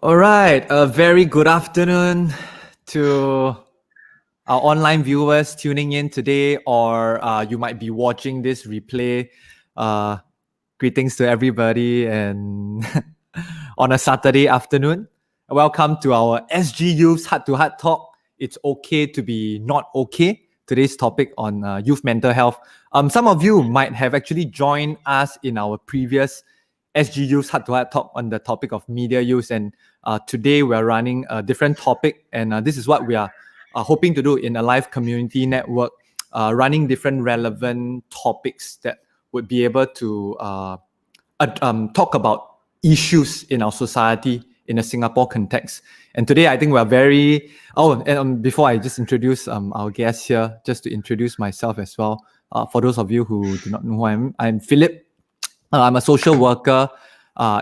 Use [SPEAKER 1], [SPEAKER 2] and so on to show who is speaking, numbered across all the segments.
[SPEAKER 1] All right, a very good afternoon to our online viewers tuning in today, or you might be watching this replay. Uh, Greetings to everybody, and on a Saturday afternoon. Welcome to our SG Youth Heart to Heart Talk. It's okay to be not okay. Today's topic on youth mental health. Some of you might have actually joined us in our previous SG Youth Heart to Heart Talk on the topic of media use, and today we're running a different topic, and this is what we are hoping to do in a live community network, running different relevant topics that would be able to talk about issues in our society in a Singapore context. And today, I think we're very. Oh, and before I just introduce our guests here, just to introduce myself as well. For those of you who do not know who I'm Philip. I'm a social worker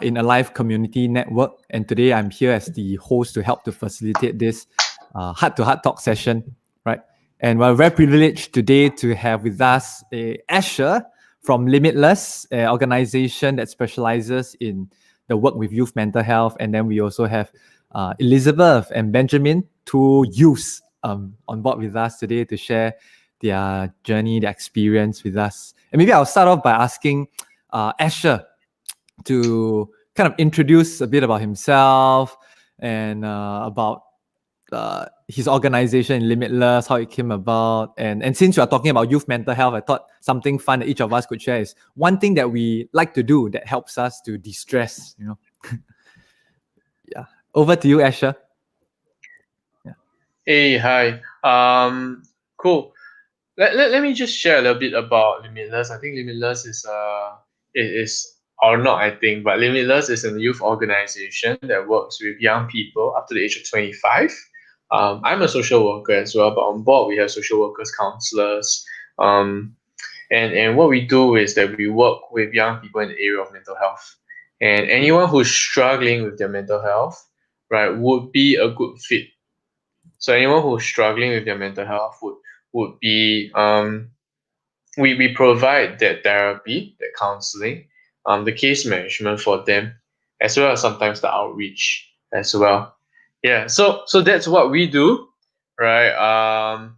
[SPEAKER 1] in a live community network, and today I'm here as the host to help to facilitate this heart-to-heart talk session, right? And we're very privileged today to have with us Asher from Limitless, an organization that specializes in the work with youth mental health. And then we also have Elizabeth and Benjamin, two youths on board with us today to share their journey, their experience with us. And maybe I'll start off by asking Asher to kind of introduce a bit about himself and about his organization Limitless, how it came about. And since you are talking about youth mental health, I thought something fun that each of us could share is one thing that we like to do that helps us to de-stress, you know. Yeah. Over to you, Asher.
[SPEAKER 2] Yeah. Hey, hi. Cool. Let me just share a little bit about Limitless. I think Limitless is or not, I think, but Limitless is a youth organization that works with young people up to the age of 25. I'm a social worker as well, but on board we have social workers, counselors. And what we do is that we work with young people in the area of mental health. And anyone who's struggling with their mental health, right, would be a good fit. So anyone who's struggling with their mental health would be we provide that therapy, that counseling, the case management for them, as well as sometimes the outreach as well. Yeah, so that's what we do, right? A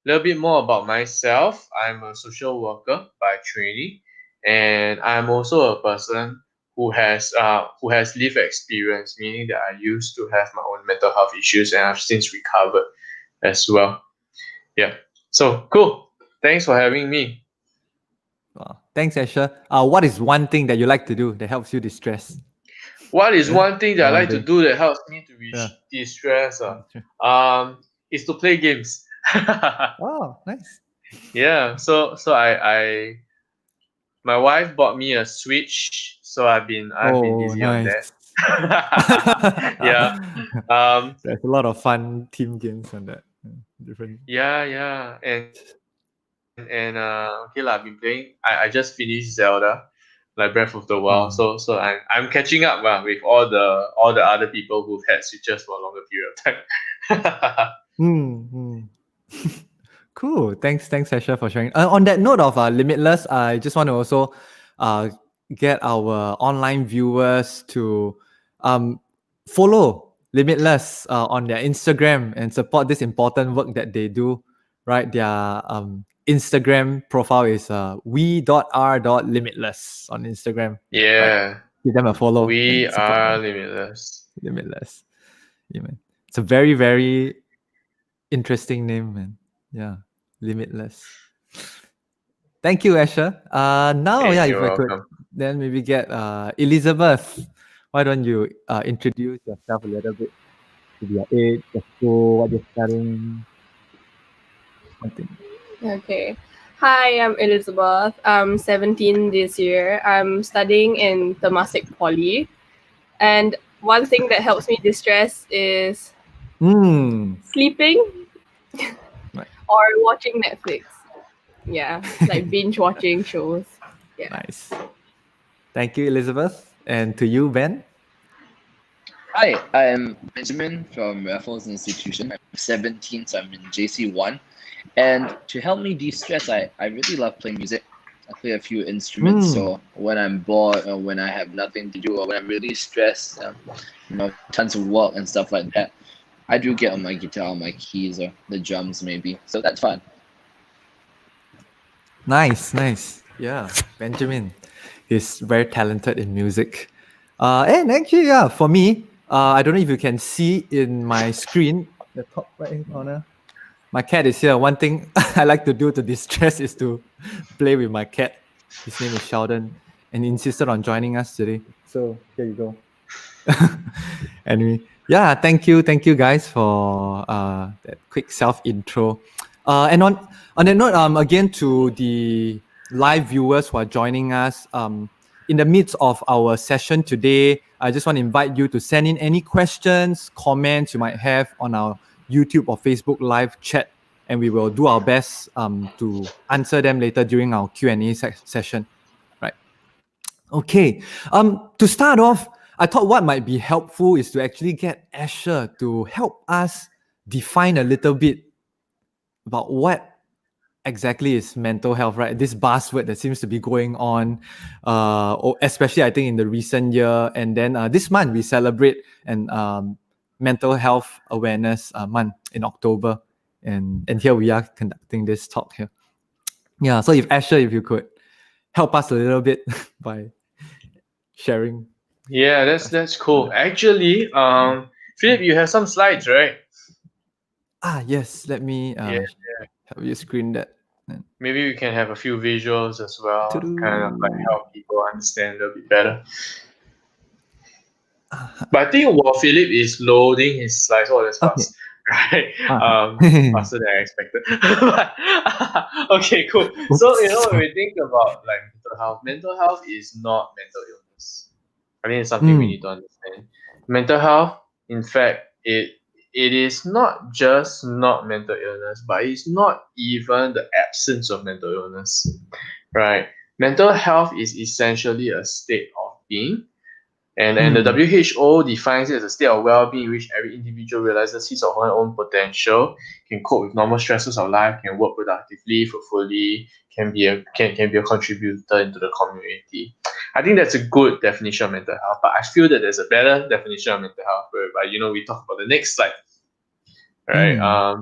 [SPEAKER 2] little bit more about myself. I'm a social worker by training, and I'm also a person who has lived experience, meaning that I used to have my own mental health issues, and I've since recovered as well. Yeah. So cool. Thanks for having me.
[SPEAKER 1] Thanks, Asher. What is one thing that you like to do that helps you distress?
[SPEAKER 2] What is one thing that I
[SPEAKER 1] One
[SPEAKER 2] like to
[SPEAKER 1] thing.
[SPEAKER 2] do that helps me to
[SPEAKER 1] Yeah.
[SPEAKER 2] de-stress?
[SPEAKER 1] Sure.
[SPEAKER 2] Is to play games.
[SPEAKER 1] Oh, nice.
[SPEAKER 2] Yeah. So I my wife bought me a Switch, so I've been
[SPEAKER 1] Oh,
[SPEAKER 2] busy on that.
[SPEAKER 1] nice.
[SPEAKER 2] Yeah.
[SPEAKER 1] There's a lot of fun team games on that. Different.
[SPEAKER 2] Yeah. And okay lah, I've been playing. I just finished Zelda, like Breath of the Wild. So I'm catching up with all the other people who've had Switches for a longer period of time.
[SPEAKER 1] Mm. Cool. Thanks, Sasha, for sharing. On that note of Limitless, I just want to also get our online viewers to follow Limitless on their Instagram and support this important work that they do. Right, their Instagram profile is we.r.limitless on Instagram. Right,
[SPEAKER 2] Yeah,
[SPEAKER 1] give them a follow
[SPEAKER 2] we
[SPEAKER 1] and support
[SPEAKER 2] are
[SPEAKER 1] them.
[SPEAKER 2] limitless.
[SPEAKER 1] Limitless. Yeah, man. It's a very, very interesting name, man. Yeah, Limitless. Thank you, Asher. Now,
[SPEAKER 2] Hey,
[SPEAKER 1] yeah, if
[SPEAKER 2] you're
[SPEAKER 1] I could,
[SPEAKER 2] welcome.
[SPEAKER 1] then maybe get Elizabeth. Why don't you introduce yourself a little bit to your age, your school, what you're studying, something.
[SPEAKER 3] Okay. Hi, I'm Elizabeth. I'm 17 this year. I'm studying in Temasek Poly. And one thing that helps me distress is sleeping
[SPEAKER 1] Right.
[SPEAKER 3] or watching Netflix. Yeah, like binge watching shows. Yeah.
[SPEAKER 1] Nice. Thank you, Elizabeth. And to you, Ben.
[SPEAKER 4] Hi, I'm Benjamin from Raffles Institution. I'm 17, so I'm in JC1. And to help me de-stress, I really love playing music. I play a few instruments. So when I'm bored or when I have nothing to do or when I'm really stressed, tons of work and stuff like that, I do get on my guitar, my keys, or the drums maybe. So that's fun.
[SPEAKER 1] Nice. Yeah, Benjamin is very talented in music. And actually, yeah, for me, I don't know if you can see in my screen, the top right hand corner, my cat is here. One thing I like to do to distress is to play with my cat. His name is Sheldon, and he insisted on joining us today. So here you go. Anyway, yeah, thank you guys for that quick self intro. And on that note, again to the live viewers who are joining us, in the midst of our session today, I just want to invite you to send in any questions, comments you might have on our YouTube or Facebook live chat, and we will do our best to answer them later during our Q&A session. Right. Okay. To start off, I thought what might be helpful is to actually get Asher to help us define a little bit about what exactly is mental health, right? This buzzword that seems to be going on, especially I think in the recent year. And then this month we celebrate an mental health awareness month in October. And here we are conducting this talk here. Yeah, so if Asher, if you could help us a little bit by sharing.
[SPEAKER 2] Yeah, that's cool. Actually, Philip, you have some slides, right?
[SPEAKER 1] Yes, let me
[SPEAKER 2] Yeah.
[SPEAKER 1] help you screen that.
[SPEAKER 2] Maybe we can have a few visuals as well, to kind of like
[SPEAKER 1] Doo-doo.
[SPEAKER 2] help people understand a bit better. But I think while Philip is loading his slides, oh, that's
[SPEAKER 1] Okay.
[SPEAKER 2] fast, right? Faster than I expected. Okay, cool. So when we think about like mental health is not mental illness. I think it's something we need to understand. Mental health, in fact, it is not just not mental illness, but it's not even the absence of mental illness, right? Mental health is essentially a state of being. And the WHO defines it as a state of well-being in which every individual realizes his or her own potential, can cope with normal stresses of life, can work productively, fruitfully, can be a contributor into the community. I think that's a good definition of mental health, but I feel that there's a better definition of mental health whereby we talk about the next slide, right?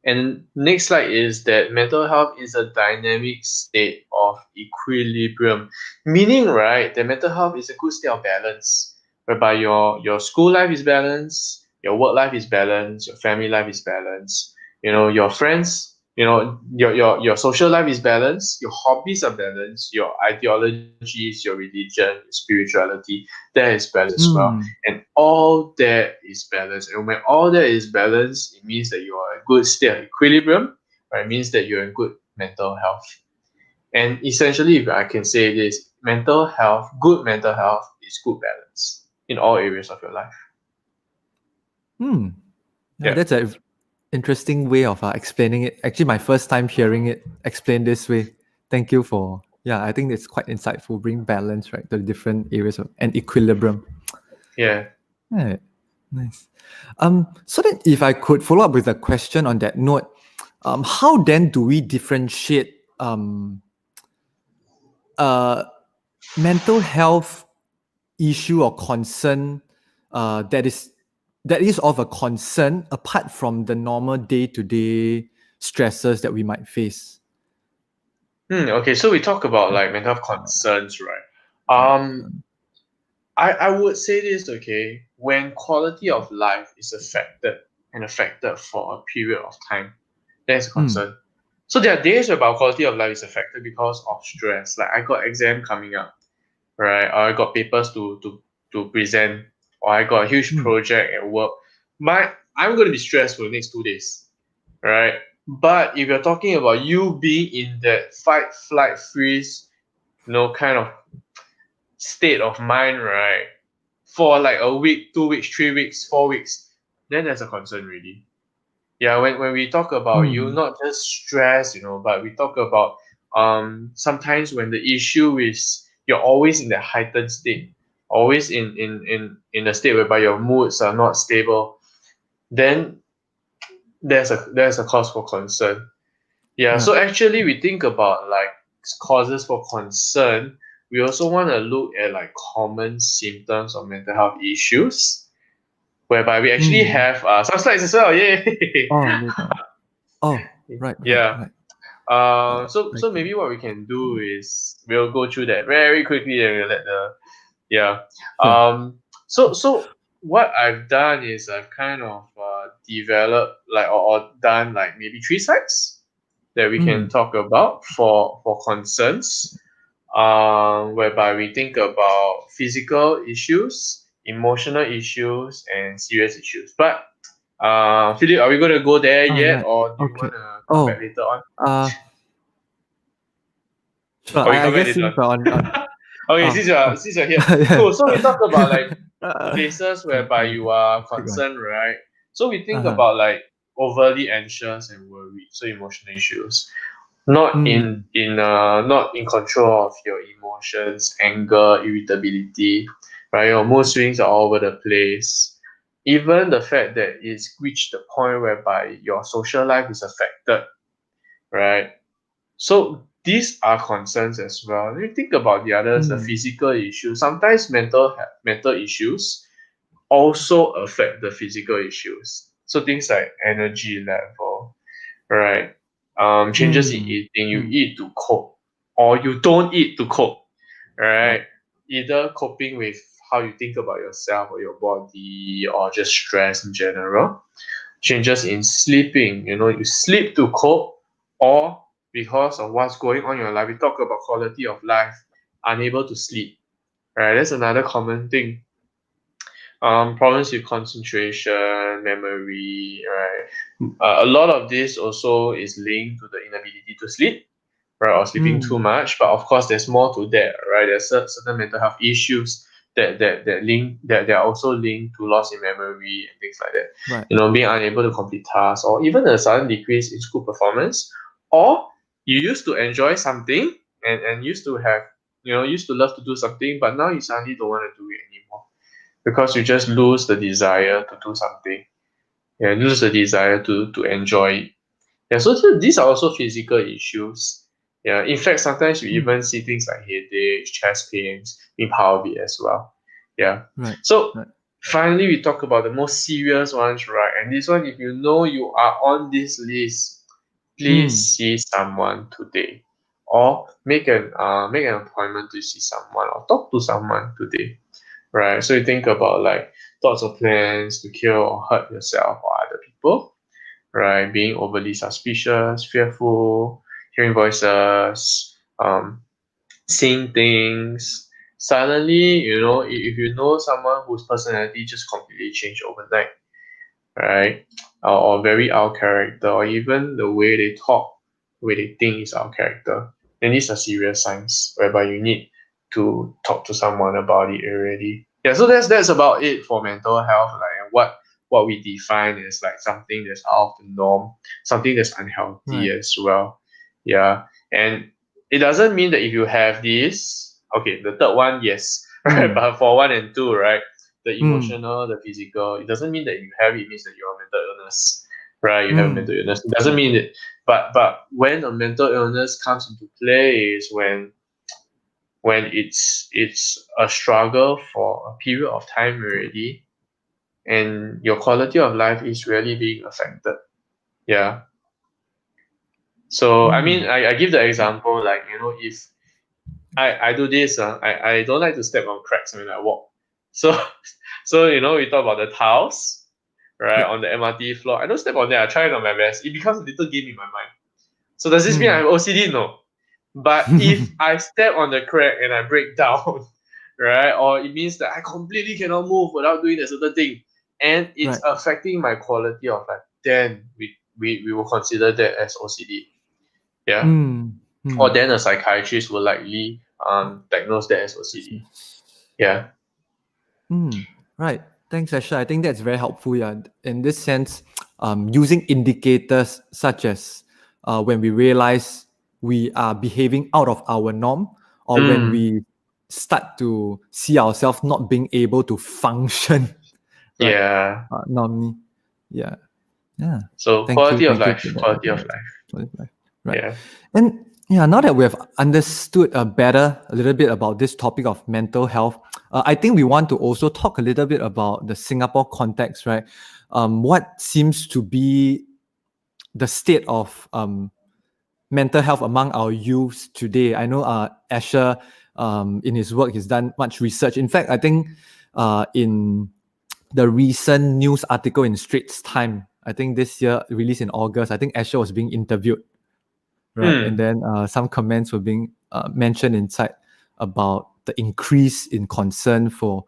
[SPEAKER 2] And next slide is that mental health is a dynamic state of equilibrium, meaning, right, that mental health is a good state of balance, whereby your school life is balanced, your work life is balanced, your family life is balanced, your friends, your social life is balanced, your hobbies are balanced, your ideologies, your religion, your spirituality, that is balanced as well. And all that is balanced. And when all that is balanced, it means that you are in a good state of equilibrium, right? It means that you're in good mental health. And essentially, if I can say this, good mental health is good balance in all areas of your life.
[SPEAKER 1] Yeah, that's an interesting way of explaining it. Actually, my first time hearing it explained this way. Thank you for, I think it's quite insightful. Bring balance, right, to the different areas and equilibrium.
[SPEAKER 2] Yeah.
[SPEAKER 1] Right. Nice. So then if I could follow up with a question on that note, how then do we differentiate mental health issue or concern that is of a concern apart from the normal day-to-day stresses that we might face?
[SPEAKER 2] Okay, so we talk about like mental health concerns, right? I would say this, okay, when quality of life is affected for a period of time, that's a concern. So there are days where our quality of life is affected because of stress. Like I got exam coming up, right? Or I got papers to present, or I got a huge project at work. I'm going to be stressed for the next 2 days, right? But if you're talking about you being in that fight, flight, freeze, kind of state of mind, right, for like a week, 2 weeks, 3 weeks, 4 weeks, then there's a concern really. Yeah, when we talk about you not just stress, but we talk about sometimes when the issue is you're always in that heightened state, always in a state whereby your moods are not stable, then there's a cause for concern. Yeah, so actually we think about like causes for concern, we also want to look at like common symptoms of mental health issues, whereby we actually have some slides as well. Yay!
[SPEAKER 1] Right.
[SPEAKER 2] Yeah. So
[SPEAKER 1] Thank
[SPEAKER 2] maybe what we can do is we'll go through that very quickly and we'll let the
[SPEAKER 1] Sure.
[SPEAKER 2] So what I've done is I've kind of developed like or done like maybe 3 slides that we can talk about for concerns, whereby we think about physical issues, emotional issues, and serious issues. But Philip, are we going to go there yet,
[SPEAKER 1] Right.
[SPEAKER 2] or do you
[SPEAKER 1] Okay.
[SPEAKER 2] want to come back later on?
[SPEAKER 1] Sure.
[SPEAKER 2] Or you
[SPEAKER 1] I
[SPEAKER 2] come back
[SPEAKER 1] guess
[SPEAKER 2] later
[SPEAKER 1] since we're on
[SPEAKER 2] Okay,
[SPEAKER 1] oh.
[SPEAKER 2] since you're here,
[SPEAKER 1] Yeah.
[SPEAKER 2] cool. So we talk about like places whereby
[SPEAKER 1] Okay.
[SPEAKER 2] you are
[SPEAKER 1] Big one.
[SPEAKER 2] concerned, right? So we think
[SPEAKER 1] Uh-huh.
[SPEAKER 2] about like overly anxious and worried, so emotional issues, not not in control of your emotions, anger, irritability, right? Your mood swings are all over the place. Even the fact that it's reached the point whereby your social life is affected, right? So these are concerns as well. When you think about the others, the physical issues, sometimes mental issues also affect the physical issues. So things like energy level, right? Changes in eating. You eat to cope, or you don't eat to cope, right? Either coping with how you think about yourself or your body, or just stress in general. Changes in sleeping. You sleep to cope, or because of what's going on in your life. We talk about quality of life, unable to sleep, right? That's another common thing. Problems with concentration, memory, right? A lot of this also is linked to the inability to sleep, right, or sleeping too much. But of course, there's more to that, right? There's certain mental health issues that are also linked to loss in memory and things like that.
[SPEAKER 1] Right.
[SPEAKER 2] Being unable to complete tasks, or even a sudden decrease in school performance, or you used to enjoy something and used to have used to love to do something, but now you suddenly don't want to do it anymore because you just lose the desire to do something. Yeah, lose the desire to enjoy it. Yeah, so these are also physical issues. Yeah, in fact, sometimes you even see things like headaches, chest pains being part of it as well. Yeah.
[SPEAKER 1] Right.
[SPEAKER 2] So
[SPEAKER 1] Right.
[SPEAKER 2] finally, we talk about the most serious ones, right? And this one, if you know you are on this list, please see someone today, or make an appointment to see someone or talk to someone today, right? So you think about like thoughts or plans to kill or hurt yourself or other people, right? Being overly suspicious, fearful, hearing voices, seeing things. Suddenly, if you know someone whose personality just completely changed overnight, right? Or very out character, or even the way they talk, the way they think is out character, then these are serious signs whereby you need to talk to someone about it already. Yeah, so that's about it for mental health, like, and what we define as like something that's out of the norm, something that's unhealthy as well. Yeah, and it doesn't mean that if you have this, okay, the third one, yes, right, but for 1 and 2, right, the emotional, the physical, it doesn't mean that you have it means that you're a mental illness, right? You have a mental illness. It doesn't mean it, but when a mental illness comes into play is when it's a struggle for a period of time already, and your quality of life is really being affected. Yeah. So I mean, I give the example like if I do this, I don't like to step on cracks when I walk. So so we talk about the tiles, right, on the MRT floor. I don't step on that. I try it on my best. It becomes a little game in my mind. So does this mean I have OCD? No. But if I step on the crack and I break down, right, or it means that I completely cannot move without doing a certain thing, and it's affecting my quality of life, then we will consider that as OCD. Yeah. Or then a psychiatrist will likely diagnose that as OCD. Yeah.
[SPEAKER 1] Right. Thanks, Asha. I think that's very helpful. Yeah. In this sense, using indicators such as when we realize we are behaving out of our norm, or when we start to see ourselves not being able to function, right?
[SPEAKER 2] Yeah.
[SPEAKER 1] Normally, yeah.
[SPEAKER 2] So
[SPEAKER 1] Thank you.
[SPEAKER 2] quality of
[SPEAKER 1] Thank you
[SPEAKER 2] life.
[SPEAKER 1] for that.
[SPEAKER 2] Quality of life.
[SPEAKER 1] Quality of life. Right.
[SPEAKER 2] Yeah.
[SPEAKER 1] And Yeah, now that we have understood better a little bit about this topic of mental health, I think we want to also talk a little bit about the Singapore context, right? What seems to be the state of mental health among our youths today? I know Asher, in his work, he's done much research. In fact, I think in the recent news article in Straits Time, I think this year, released in August, I think Asher was being interviewed, right? And then some comments were being mentioned inside about the increase in concern for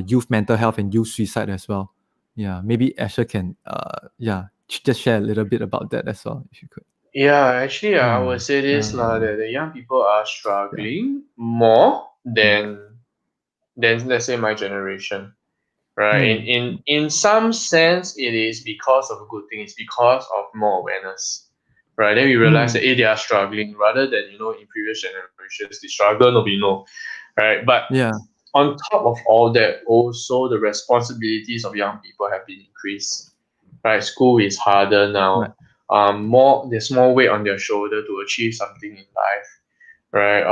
[SPEAKER 1] youth mental health and youth suicide as well. Yeah, maybe Asher can just share a little bit about that as well, if you could.
[SPEAKER 2] Yeah, actually, I would say this that the young people are struggling more than let's say my generation, right? In some sense, it is because of a good thing. It's because of more awareness, right? Then we realize that they are struggling rather than in previous generations they struggle, nobody know, right? But
[SPEAKER 1] Yeah.
[SPEAKER 2] on top of all that, also the responsibilities of young people have been increased, right? School is harder now. There's more weight on their shoulder to achieve something in life, right?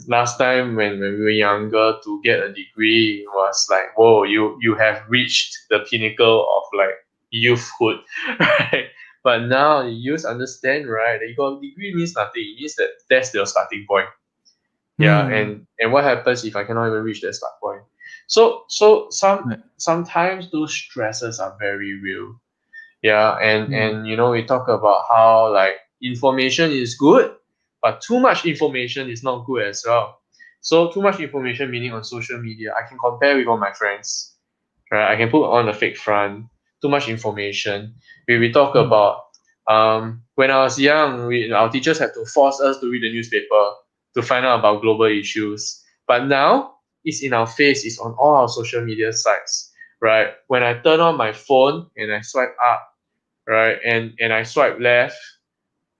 [SPEAKER 2] Last time when we were younger, to get a degree was like, whoa, you have reached the pinnacle of like youthhood, right? But now the youth understand, right, that you got a degree means nothing. It means that that's their starting point. Yeah, and what happens if I cannot even reach that start point? So sometimes those stresses are very real. Yeah, and we talk about how like information is good, but too much information is not good as well. So too much information meaning on social media, I can compare with all my friends, right? I can put on a fake front. Too much information. We talk about when I was young, our teachers had to force us to read the newspaper to find out about global issues. But now it's in our face. It's on all our social media sites, right? When I turn on my phone and I swipe up, right, and I swipe left,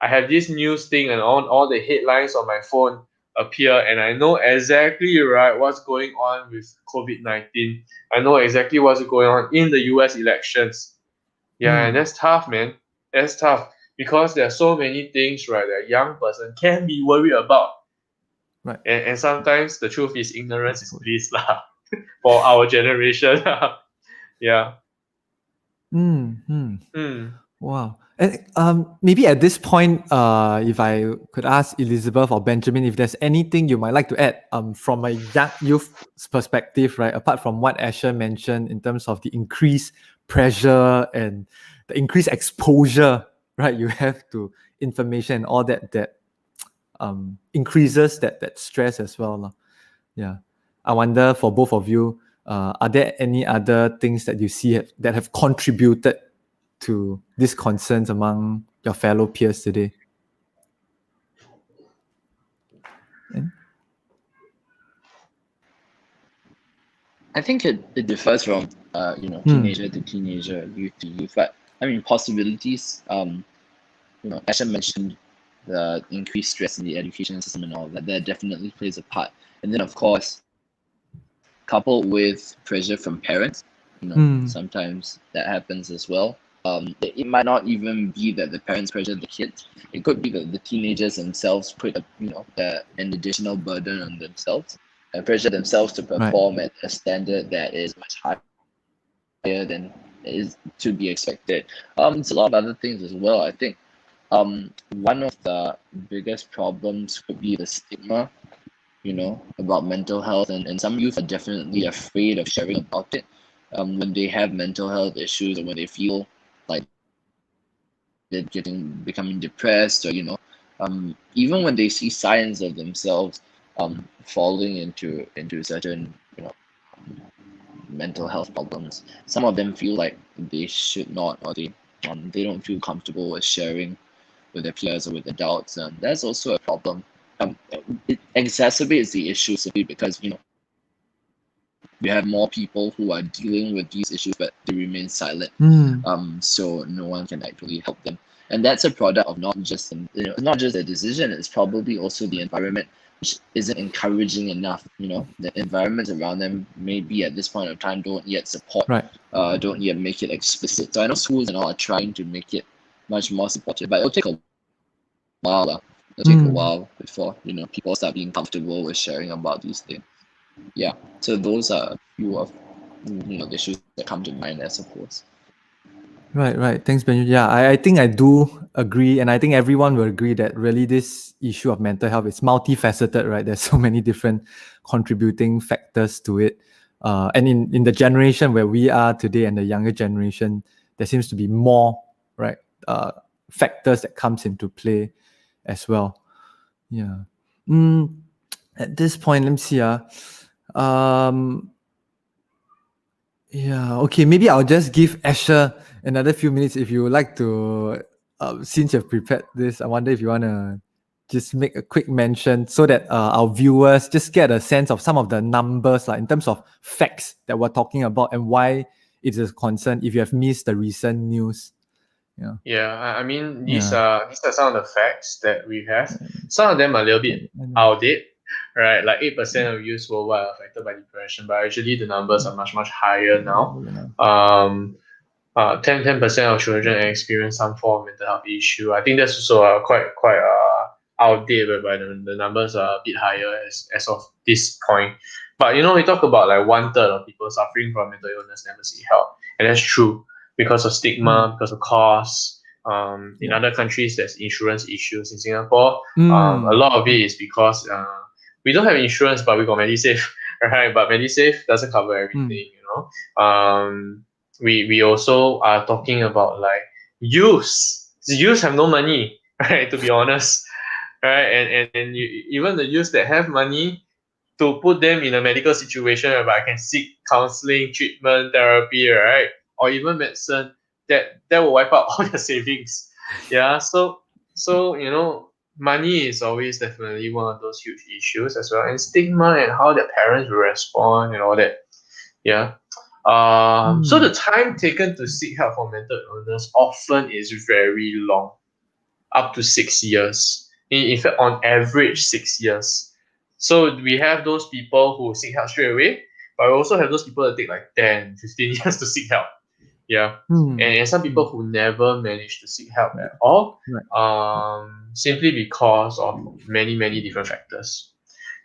[SPEAKER 2] I have this news thing and on all the headlines on my phone appear, and I know exactly right what's going on with COVID-19. I know exactly what's going on in the US elections. Yeah, and that's tough, man. That's tough because there are so many things, right, that a young person can be worried about.
[SPEAKER 1] Right.
[SPEAKER 2] And sometimes the truth is ignorance is bliss lah for our generation. Yeah.
[SPEAKER 1] Wow. And maybe at this point, if I could ask Elizabeth or Benjamin, if there's anything you might like to add from a young youth's perspective, right? Apart from what Asher mentioned in terms of the increased pressure and the increased exposure, right? You have to information and all that increases that stress as well. Yeah. I wonder for both of you, are there any other things that you see that have contributed to these concerns among your fellow peers today?
[SPEAKER 4] I think it differs from teenager to teenager, youth to youth. But I mean possibilities. Asha mentioned the increased stress in the education system and all that. That definitely plays a part. And then of course, coupled with pressure from parents, sometimes that happens as well. It might not even be that the parents pressure the kids. It could be that the teenagers themselves put an additional burden on themselves and pressure themselves to perform at a standard that is much higher than is to be expected. It's a lot of other things as well. I think one of the biggest problems could be the stigma, about mental health, and some youth are definitely afraid of sharing about it when they have mental health issues or when they feel like they're becoming depressed, or even when they see signs of themselves falling into certain mental health problems. Some of them feel like they should not, or they don't feel comfortable with sharing with their peers or with adults, and that's also a problem. It exacerbates the issue simply because we have more people who are dealing with these issues, but they remain silent. So no one can actually help them, and that's a product of not just not just a decision. It's probably also the environment, which isn't encouraging enough. The environment around them maybe at this point of time don't yet support, don't yet make it explicit. So I know schools and all are trying to make it much more supportive, but it'll take a while. It'll take a while before people start being comfortable with sharing about these things. Yeah, so those are a few of the issues that come to mind, I suppose.
[SPEAKER 1] Right. Thanks, Benjamin. Yeah, I think I do agree, and I think everyone will agree that really this issue of mental health is multifaceted, right? There's so many different contributing factors to it. And in the generation where we are today and the younger generation, there seems to be more, right, factors that comes into play as well. Yeah. At this point, let me see. Yeah, okay. Maybe I'll just give Asher another few minutes if you would like to. Since you've prepared this, I wonder if you want to just make a quick mention so that our viewers just get a sense of some of the numbers, like in terms of facts that we're talking about and why it's a concern if you have missed the recent news. Yeah.
[SPEAKER 2] Yeah, I mean these are some of the facts that we have. Some of them are a little bit
[SPEAKER 1] Mm.
[SPEAKER 2] outdated, right? Like 8% of youths worldwide are affected by depression, but actually the numbers are much higher now. 10% of children experience some form of mental health issue. I think that's also quite outdated, whereby the numbers are a bit higher as of this point. But we talk about like 1/3 of people suffering from mental illness never seek help, and that's true because of stigma, because of cost. In other countries, there's insurance issues. In Singapore, a lot of it is because we don't have insurance, but we got MediSave, right? But MediSave doesn't cover everything, we also are talking about like youths. The youths have no money, right? To be honest, right? And even the youths that have money, to put them in a medical situation whereby I can seek counseling, treatment, therapy, right, or even medicine, that will wipe out all their savings. Yeah, so money is always definitely one of those huge issues as well, and stigma and how their parents will respond and all that. Yeah. So the time taken to seek help for mental illness often is very long, up to 6 years. In fact, on average, 6 years. So we have those people who seek help straight away, but we also have those people that take like 10, 15 years to seek help. Yeah. And some people who never manage to seek help at all, simply because of many different factors.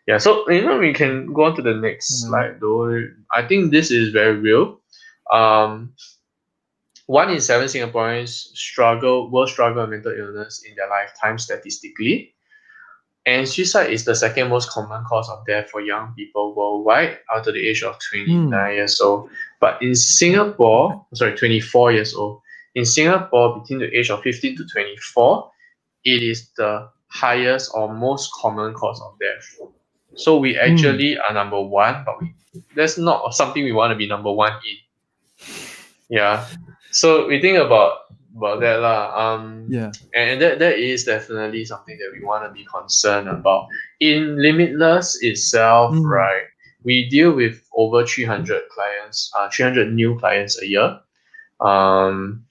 [SPEAKER 2] Yeah, so we can go on to the next slide though. I think this is very real. 1 in 7 Singaporeans will struggle with mental illness in their lifetime statistically. And suicide is the second most common cause of death for young people worldwide after the age of 29 years old. But in Singapore, 24 years old. In Singapore, between the age of 15 to 24, it is the highest or most common cause of death. So we actually are number one, but that's not something we want to be number one in. Yeah. So we think about that lah. And that is definitely something that we want to be concerned about. In Limitless itself, right, we deal with over 300 clients, 300 new clients a year. And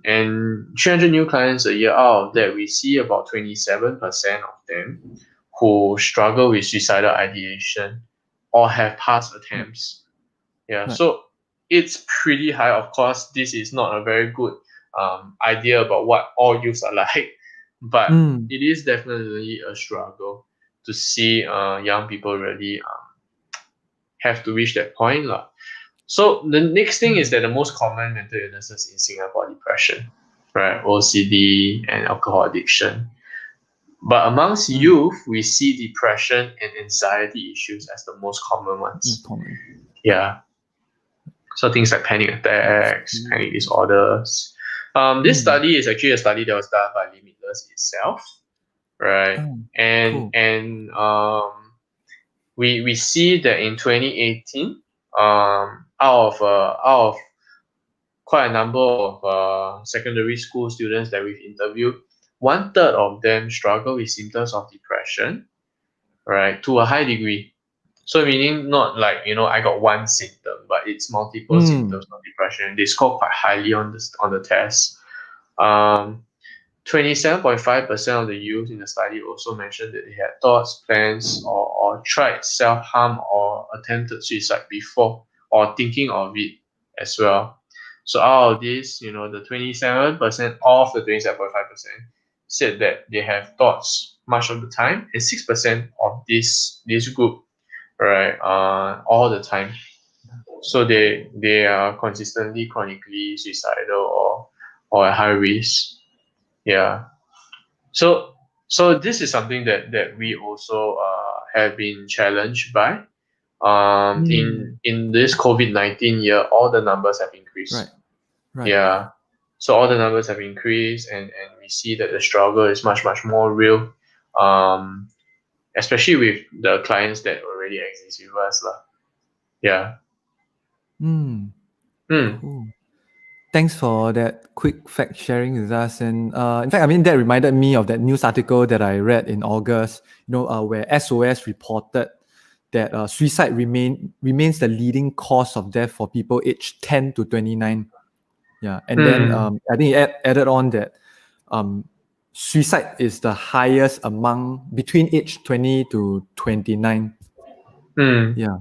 [SPEAKER 2] 300 new clients a year, out of that we see about 27% of them who struggle with suicidal ideation or have past attempts. Yeah, so it's pretty high. Of course, this is not a very good idea about what all youths are like, but it is definitely a struggle to see young people really have to reach that point lah. So the next thing is that the most common mental illnesses in Singapore are depression, right? OCD and alcohol addiction. But amongst youth, we see depression and anxiety issues as the most common ones. Yeah. So things like panic attacks, panic disorders. This study is actually a study that was done by Limitless itself, right? We see that in 2018, out of quite a number of secondary school students that we've interviewed, 1/3 of them struggle with symptoms of depression, right, to a high degree. So meaning not like I got one symptom, but it's multiple symptoms of depression. They score quite highly on the test. 27.5% of the youth in the study also mentioned that they had thoughts, plans, or tried self-harm or attempted suicide before, or thinking of it as well. So out of this, the 27% of the 27.5%, said that they have thoughts much of the time, and 6% of this group, right, all the time. So they are consistently chronically suicidal or at high risk. Yeah. So this is something that we also have been challenged by. In this COVID-19 year, all the numbers have increased.
[SPEAKER 1] Right.
[SPEAKER 2] Yeah. So all the numbers have increased, and we see that the struggle is much more real. Especially with the clients that already exist with us, lah. Yeah.
[SPEAKER 1] Mm.
[SPEAKER 2] Hmm.
[SPEAKER 1] Cool. Thanks for that quick fact sharing with us. And in fact, I mean, that reminded me of that news article that I read in August, where SOS reported that suicide remains the leading cause of death for people aged 10 to 29. Yeah. And then I think it added on that suicide is the highest between age 20 to 29. Yeah.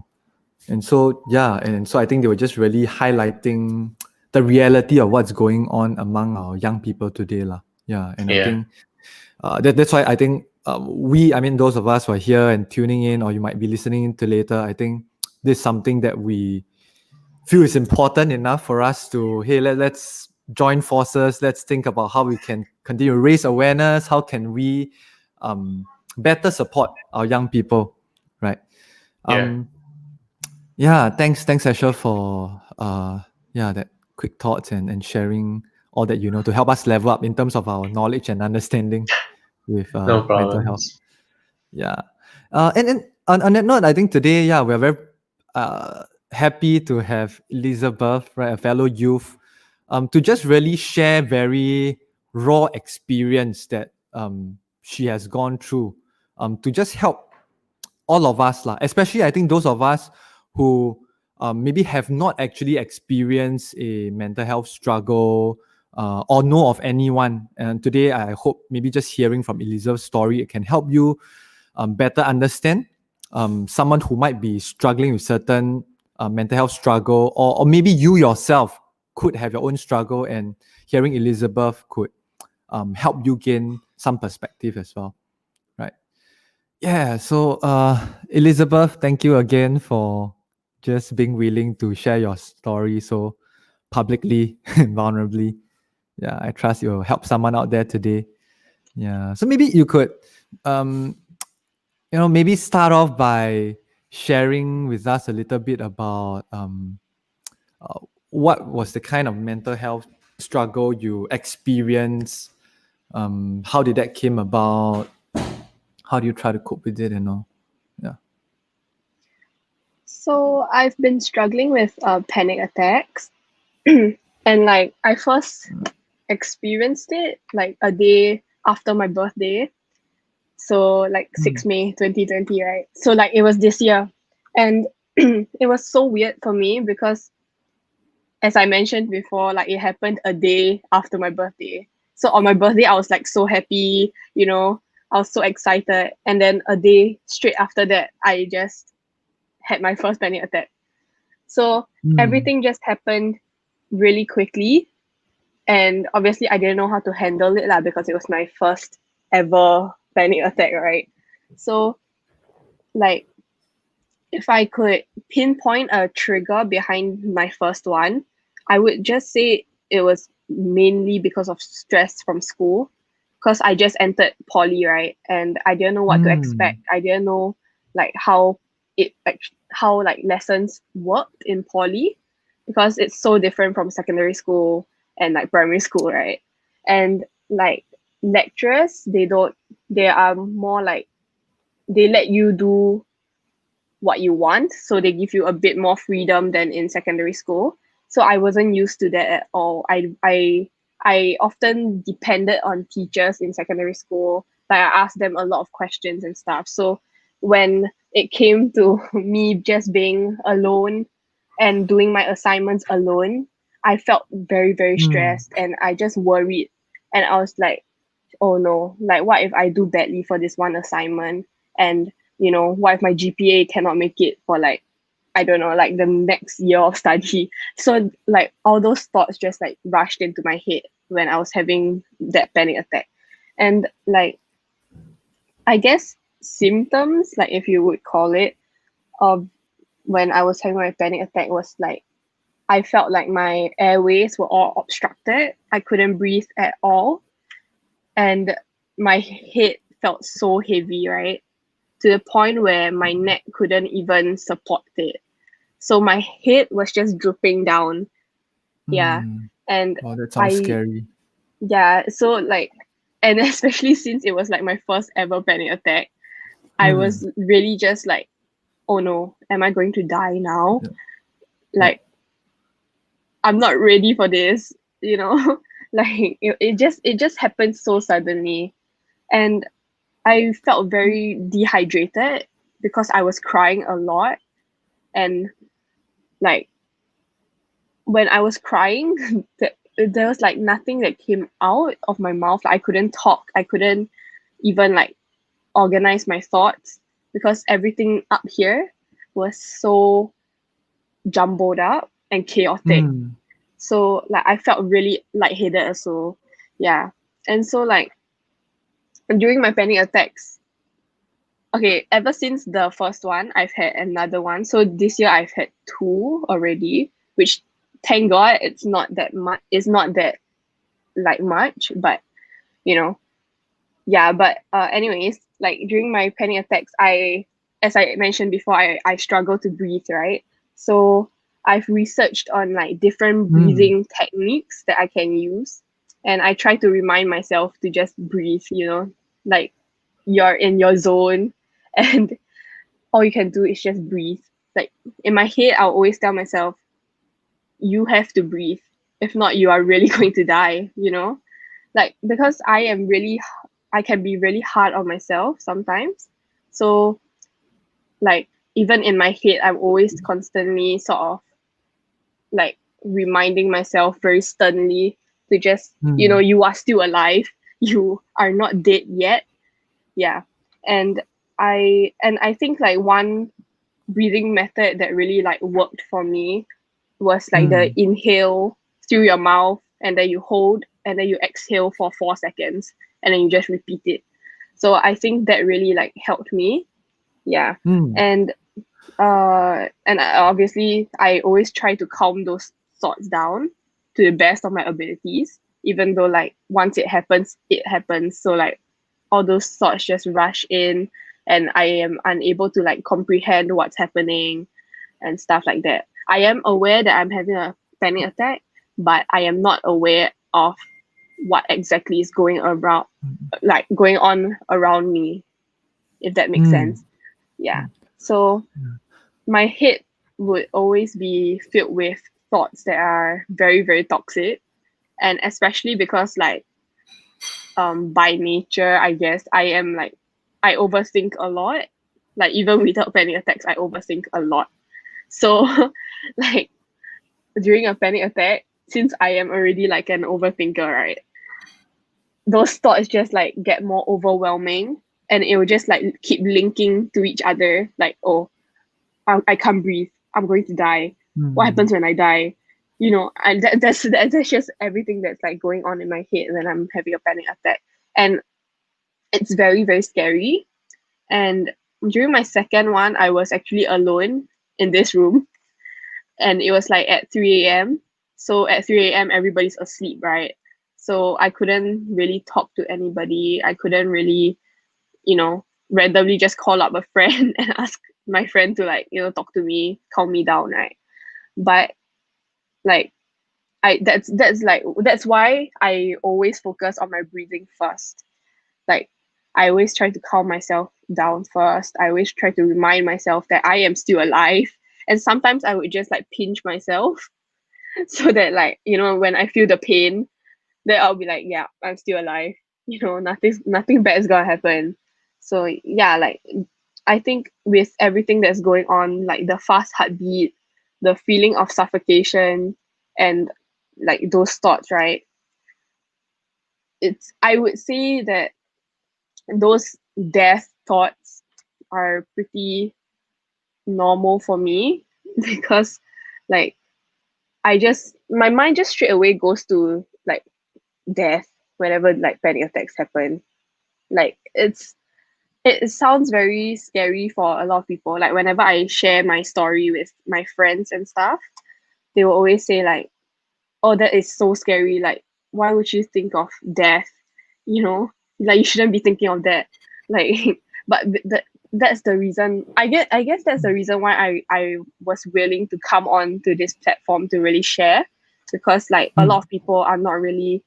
[SPEAKER 1] And so I think they were just really highlighting the reality of what's going on among our young people today, lah. Yeah, and I think that's why I think those of us who are here and tuning in, or you might be listening in to later, I think this is something that we feel is important enough for us to, hey, let's join forces. Let's think about how we can continue to raise awareness. How can we better support our young people, right? Thanks Asher for that quick thoughts and sharing all that to help us level up in terms of our knowledge and understanding with
[SPEAKER 2] No
[SPEAKER 1] mental health.
[SPEAKER 2] problems.
[SPEAKER 1] And on that note, I think today we're very happy to have Elizabeth, right, a fellow youth, to just really share very raw experience that she has gone through, to just help all of us, especially I think those of us who maybe have not actually experienced a mental health struggle or know of anyone. And today, I hope maybe just hearing from Elizabeth's story, it can help you better understand someone who might be struggling with certain mental health struggle, or maybe you yourself could have your own struggle, and hearing Elizabeth could help you gain some perspective as well, right? Yeah, so Elizabeth, thank you again for just being willing to share your story so publicly and vulnerably. Yeah, I trust you'll help someone out there today. Yeah, so maybe you could, maybe start off by sharing with us a little bit about what was the kind of mental health struggle you experienced. How did that came about? How do you try to cope with it and all? Yeah.
[SPEAKER 3] So I've been struggling with panic attacks, and like I first experienced it like a day after my birthday. So like 6 May 2020, right? So like it was this year, and it was so weird for me because, as I mentioned before, like it happened a day after my birthday. So on my birthday, I was like so happy, I was so excited, and then a day straight after that, I just had my first panic attack. So everything just happened really quickly. And obviously, I didn't know how to handle it because it was my first ever panic attack, right? So, like, if I could pinpoint a trigger behind my first one, I would just say it was mainly because of stress from school. Because I just entered poly, right? And I didn't know what to expect. I didn't know like how lessons worked in poly, because it's so different from secondary school and like primary school, right? And like lecturers, they are more like, they let you do what you want, so they give you a bit more freedom than in secondary school. So I wasn't used to that at all. I often depended on teachers in secondary school. Like I asked them a lot of questions and stuff. So when it came to me just being alone and doing my assignments alone, I felt very, very stressed, and I just worried. And I was like, oh no, like what if I do badly for this one assignment? And what if my GPA cannot make it for like, I don't know, like the next year of study? So like all those thoughts just like rushed into my head when I was having that panic attack. And like, I guess symptoms, like if you would call it, of when I was having my panic attack was like, I felt like my airways were all obstructed. I couldn't breathe at all. And my head felt so heavy, right? To the point where my neck couldn't even support it. So my head was just drooping down. Yeah. And
[SPEAKER 1] Oh, that sounds
[SPEAKER 3] I,
[SPEAKER 1] scary.
[SPEAKER 3] yeah, so like, and especially since it was like my first ever panic attack, I was really just like, oh no, am I going to die now?
[SPEAKER 1] Yeah.
[SPEAKER 3] Like, I'm not ready for this, you know? Like it just happened so suddenly. And I felt very dehydrated because I was crying a lot. And like when I was crying, there was like nothing that came out of my mouth. I couldn't talk. I couldn't even like organize my thoughts because everything up here was so jumbled up and chaotic. So like I felt really lightheaded also. Yeah. And so like during my panic attacks, okay, ever since the first one, I've had another one. So this year I've had two already, which thank God it's not that much. It's not that like much, but you know, yeah. But anyways, like during my panic attacks, as I mentioned before, I struggle to breathe, right? So I've researched on like different breathing techniques that I can use, and I try to remind myself to just breathe. You know, like you're in your zone, and all you can do is just breathe. Like in my head, I'll always tell myself, you have to breathe. If not, you are really going to die, you know? Like, because I can be really hard on myself sometimes. So, like, even in my head, I'm always constantly sort of like reminding myself very sternly to just, you know, you are still alive. You are not dead yet. Yeah. And I think like one breathing method that really like worked for me was like the inhale through your mouth and then you hold and then you exhale for 4 seconds and then you just repeat it. So I think that really like helped me. Yeah. Obviously I always try to calm those thoughts down to the best of my abilities, even though like once it happens, it happens. So like all those thoughts just rush in and I am unable to like comprehend what's happening and stuff like that. I am aware that I'm having a panic attack, but I am not aware of what exactly is going on around me, if that makes sense. Yeah. So my head would always be filled with thoughts that are very, very toxic. And especially because like by nature, I guess I overthink a lot. Like even without panic attacks, I overthink a lot. So like during a panic attack, since I am already like an overthinker, right? Those thoughts just like get more overwhelming and it will just like keep linking to each other. Like, oh, I can't breathe. I'm going to die. What happens when I die? You know, and that's just everything that's like going on in my head when I'm having a panic attack. And it's very, very scary. And during my second one, I was actually alone in this room. And it was like at 3 a.m. So at 3 a.m., everybody's asleep, right? So I couldn't really talk to anybody. I couldn't really, you know, randomly just call up a friend and ask my friend to like, you know, talk to me, calm me down, right? But like that's why I always focus on my breathing first. Like I always try to calm myself down first. I always try to remind myself that I am still alive. And sometimes I would just like pinch myself so that like, you know, when I feel the pain, then I'll be like, yeah, I'm still alive. You know, nothing bad is gonna happen. So yeah, like I think with everything that's going on, like the fast heartbeat, the feeling of suffocation, and like those thoughts, right? I would say that those death thoughts are pretty normal for me because like my mind just straight away goes to like death whenever like panic attacks happen. Like it sounds very scary for a lot of people. Like whenever I share my story with my friends and stuff, they will always say like, "Oh, that is so scary. Like, why would you think of death? You know, like you shouldn't be thinking of that." Like, but that's the reason. I guess that's the reason why I was willing to come on to this platform to really share, because like a lot of people are not really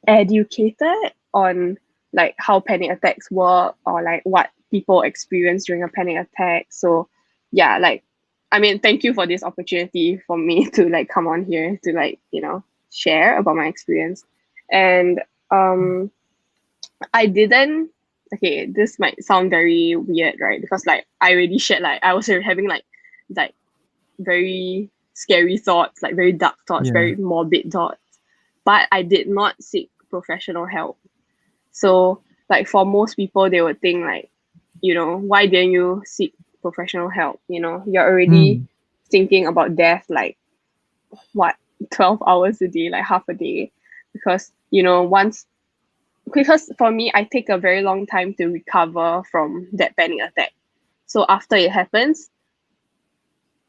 [SPEAKER 3] educated on like how panic attacks work or like what people experience during a panic attack. So yeah, like I mean, thank you for this opportunity for me to like come on here to like, share about my experience. And um I didn't okay, this might sound very weird, right? Because like I already shared, like I was having like very scary thoughts, like very dark thoughts,
[SPEAKER 1] Yeah.
[SPEAKER 3] very morbid thoughts. But I did not seek professional help. So like for most people they would think like, why didn't you seek professional help? You're already thinking about death like what 12 hours a day, like half a day. Because, because for me I take a very long time to recover from that panic attack. So after it happens,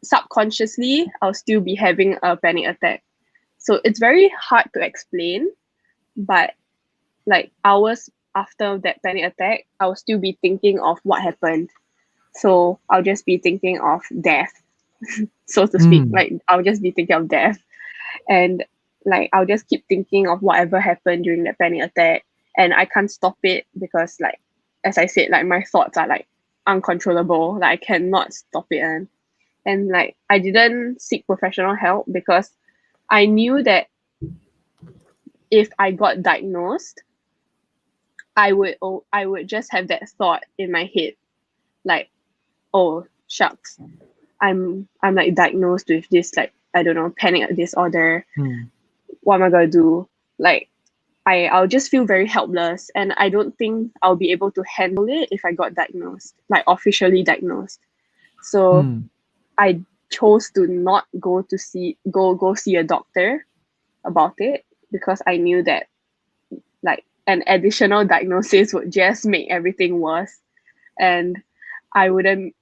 [SPEAKER 3] subconsciously I'll still be having a panic attack. So it's very hard to explain, but like hours after that panic attack, I'll still be thinking of what happened. So I'll just be thinking of death, so to speak. Like I'll just be thinking of death. And like I'll just keep thinking of whatever happened during that panic attack. And I can't stop it because like as I said, like my thoughts are like uncontrollable. Like I cannot stop it. And like I didn't seek professional help because I knew that if I got diagnosed, I would just have that thought in my head, like, oh shucks, I'm like diagnosed with this, like, I don't know, panic disorder. What am I gonna do? Like I'll just feel very helpless, and I don't think I'll be able to handle it if I got diagnosed, like officially diagnosed. So I chose to not go see a doctor about it because I knew that like an additional diagnosis would just make everything worse, and I wouldn't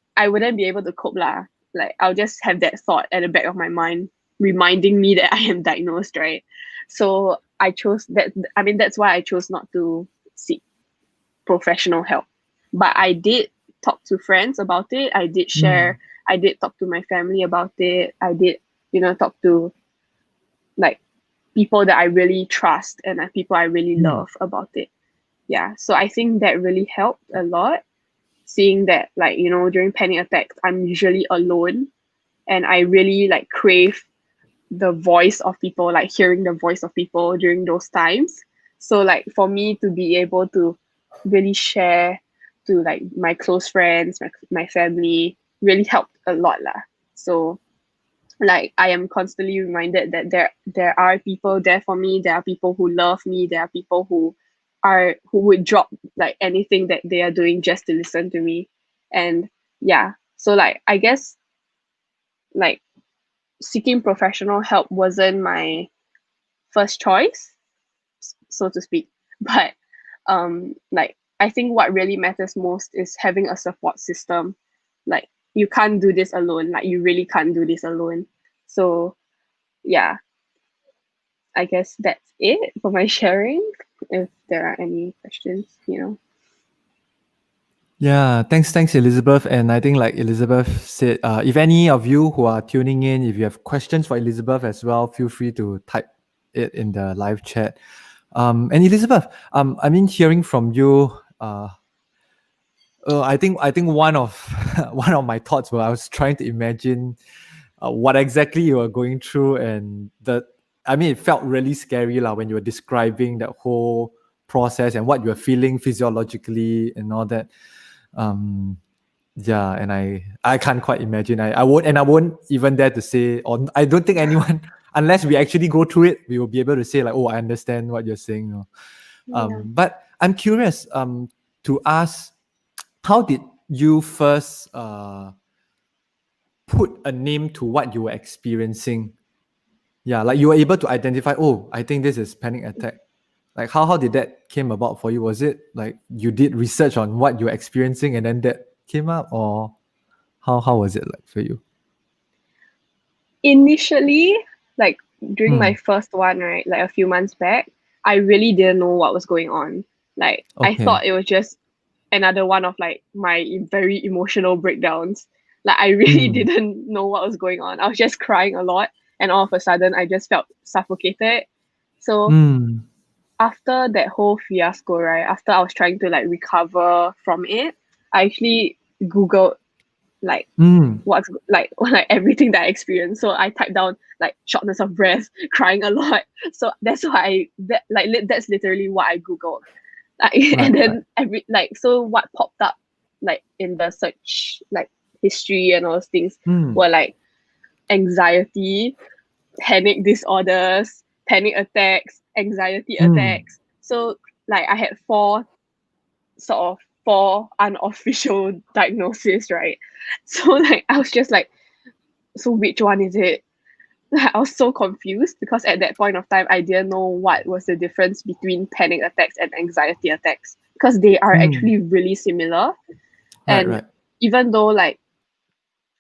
[SPEAKER 3] be able to cope lah. Like I'll just have that thought at the back of my mind reminding me that I am diagnosed, right? So I chose that. I mean, that's why I chose not to seek professional help. But I did talk to friends about it. I did share. I did talk to my family about it. I did, talk to like people that I really trust and people I really love about it. Yeah. So I think that really helped a lot, seeing that like, during panic attacks, I'm usually alone, and I really like crave the voice of people, like hearing the voice of people during those times. So like for me to be able to really share to like my close friends, my family, really helped a lot lah. So like I am constantly reminded that there are people there for me. There are people who love me. There are people who would drop like anything that they are doing just to listen to me. And yeah, so like I guess like seeking professional help wasn't my first choice, so to speak. But like I think what really matters most is having a support system. Like you can't do this alone. Like you really can't do this alone. So yeah, I guess that's it for my sharing. If there are any questions,
[SPEAKER 1] Yeah, thanks, Elizabeth. And I think, like Elizabeth said, if any of you who are tuning in, if you have questions for Elizabeth as well, feel free to type it in the live chat. And Elizabeth, I mean, hearing from you, I think one of one of my thoughts were I was trying to imagine what exactly you were going through, and I mean, it felt really scary when you were describing that whole process and what you were feeling physiologically and all that. Yeah, and I can't quite imagine. I won't even dare to say, or I don't think anyone, unless we actually go through it, we will be able to say like, oh, I understand what you're saying. But I'm curious to ask, how did you first put a name to what you were experiencing? Yeah, like you were able to identify, oh, I think this is panic attack. Like how did that came about for you? Was it like you did research on what you're experiencing and then that came up, or how was it like for you?
[SPEAKER 3] Initially, like during my
[SPEAKER 1] Mm.
[SPEAKER 3] first one, right, like a few months back, I really didn't know what was going on. Like I
[SPEAKER 1] Okay.
[SPEAKER 3] thought it was just another one of like my very emotional breakdowns. Like I really
[SPEAKER 1] Mm.
[SPEAKER 3] didn't know what was going on. I was just crying a lot, and all of a sudden I just felt suffocated. So
[SPEAKER 1] Mm.
[SPEAKER 3] after that whole fiasco, right, after I was trying to like recover from it, I actually Googled like
[SPEAKER 1] Mm.
[SPEAKER 3] what's like everything that I experienced. So I typed down like shortness of breath, crying a lot. So that's why that's literally what I Googled. Like,
[SPEAKER 1] Right,
[SPEAKER 3] and
[SPEAKER 1] right.
[SPEAKER 3] then so what popped up like in the search like history and all those things
[SPEAKER 1] Mm.
[SPEAKER 3] were like anxiety, panic disorders, panic attacks, anxiety attacks. So like I had four unofficial diagnoses, right? So like I was just like, so which one is it? I was so confused because at that point of time I didn't know what was the difference between panic attacks and anxiety attacks because they are actually really similar.
[SPEAKER 1] Right,
[SPEAKER 3] And
[SPEAKER 1] right.
[SPEAKER 3] even though like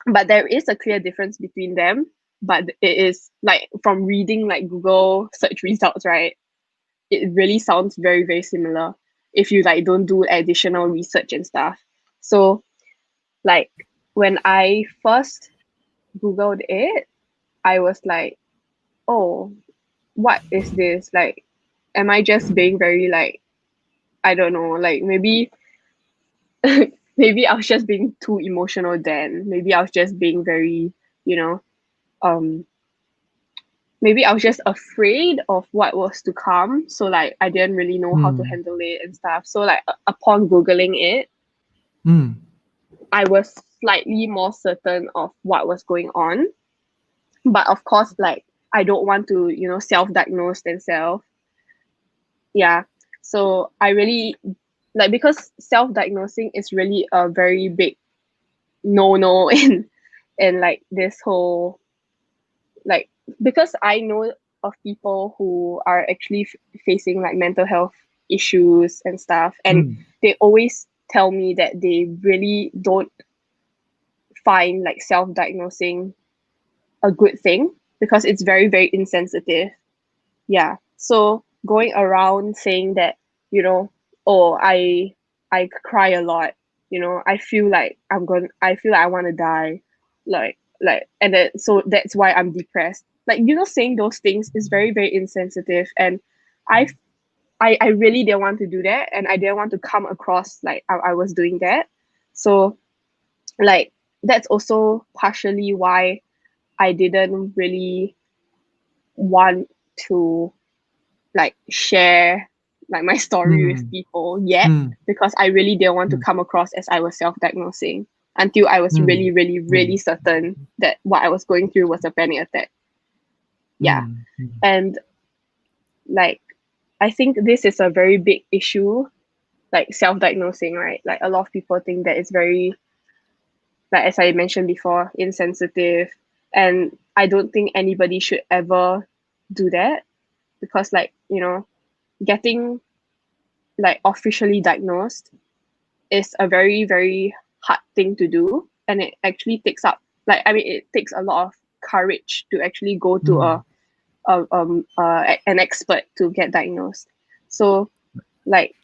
[SPEAKER 3] but there is a clear difference between them, but it is like from reading like Google search results, right? It really sounds very, very similar if you like don't do additional research and stuff. So like when I first Googled it, I was like, oh, what is this? Like, am I just being very like, I don't know, like maybe maybe I was just being too emotional then. Maybe I was just being very, you know, um maybe I was just afraid of what was to come. So like I didn't really know how to handle it and stuff. So like upon Googling it,
[SPEAKER 1] Mm.
[SPEAKER 3] I was slightly more certain of what was going on. But of course, like I don't want to, self-diagnose themselves. Yeah. So I really like because self-diagnosing is really a very big no in like this whole like because I know of people who are actually facing like mental health issues and stuff, and
[SPEAKER 1] Mm.
[SPEAKER 3] they always tell me that they really don't find like self-diagnosing a good thing because it's very, very insensitive. Yeah. So going around saying that, oh, I cry a lot, I feel like I feel like I want to die. And then so that's why I'm depressed. Like, saying those things is very, very insensitive. And I I really didn't want to do that, and I didn't want to come across like I was doing that. So like that's also partially why I didn't really want to like share like my story with
[SPEAKER 1] Mm.
[SPEAKER 3] people yet
[SPEAKER 1] Mm.
[SPEAKER 3] because I really didn't want to
[SPEAKER 1] Mm.
[SPEAKER 3] come across as I was self-diagnosing until I was really,
[SPEAKER 1] Mm.
[SPEAKER 3] really, really certain that what I was going through was a panic attack. Yeah.
[SPEAKER 1] Mm. Mm.
[SPEAKER 3] And like I think this is a very big issue, like self-diagnosing, right? Like a lot of people think that it's very, like as I mentioned before, insensitive. And I don't think anybody should ever do that because like, getting like officially diagnosed is a very, very hard thing to do. And it actually takes up like I mean it takes a lot of courage to actually go to an expert to get diagnosed. So like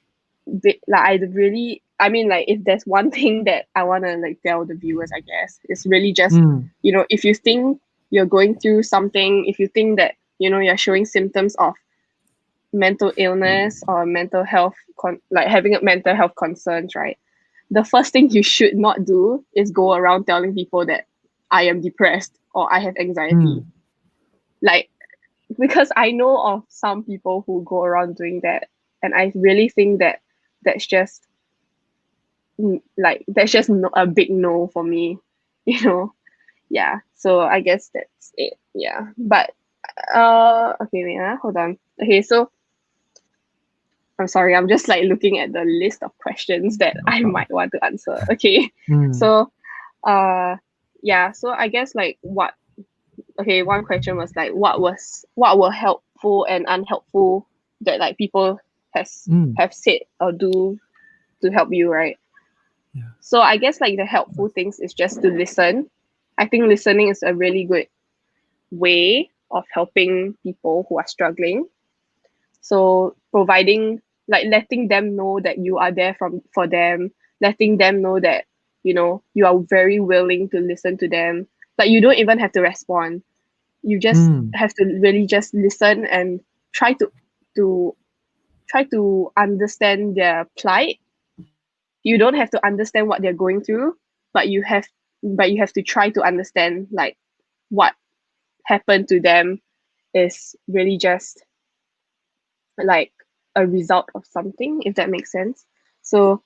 [SPEAKER 3] I really I mean like if there's one thing that I wanna like tell the viewers, I guess, it's really just,
[SPEAKER 1] Mm.
[SPEAKER 3] if you think you're going through something, if you think that, you're showing symptoms of mental illness or mental health like having a mental health concerns, right? The first thing you should not do is go around telling people that I am depressed or I have anxiety.
[SPEAKER 1] Mm.
[SPEAKER 3] Like because I know of some people who go around doing that, and I really think that that's just that's just a big no for me, you know. Yeah. So I guess that's it. Yeah. But okay, wait, hold on. Okay, so I'm sorry, I'm just like looking at the list of questions that
[SPEAKER 1] No
[SPEAKER 3] I
[SPEAKER 1] problem.
[SPEAKER 3] might want to answer. Okay.
[SPEAKER 1] Mm.
[SPEAKER 3] So yeah, so I guess like one question was like what were helpful and unhelpful that like people
[SPEAKER 1] Mm.
[SPEAKER 3] have said or do to help you, right?
[SPEAKER 1] Yeah.
[SPEAKER 3] So I guess like the helpful things is just to listen. I think listening is a really good way of helping people who are struggling. So providing, like, letting them know that you are there for them, letting them know that, you know, you are very willing to listen to them. Like, you don't even have to respond. You just
[SPEAKER 1] Mm.
[SPEAKER 3] have to really just listen and try to try to understand their plight. You don't have to understand what they're going through, but you have to try to understand like what happened to them is really just like a result of something, if that makes sense. So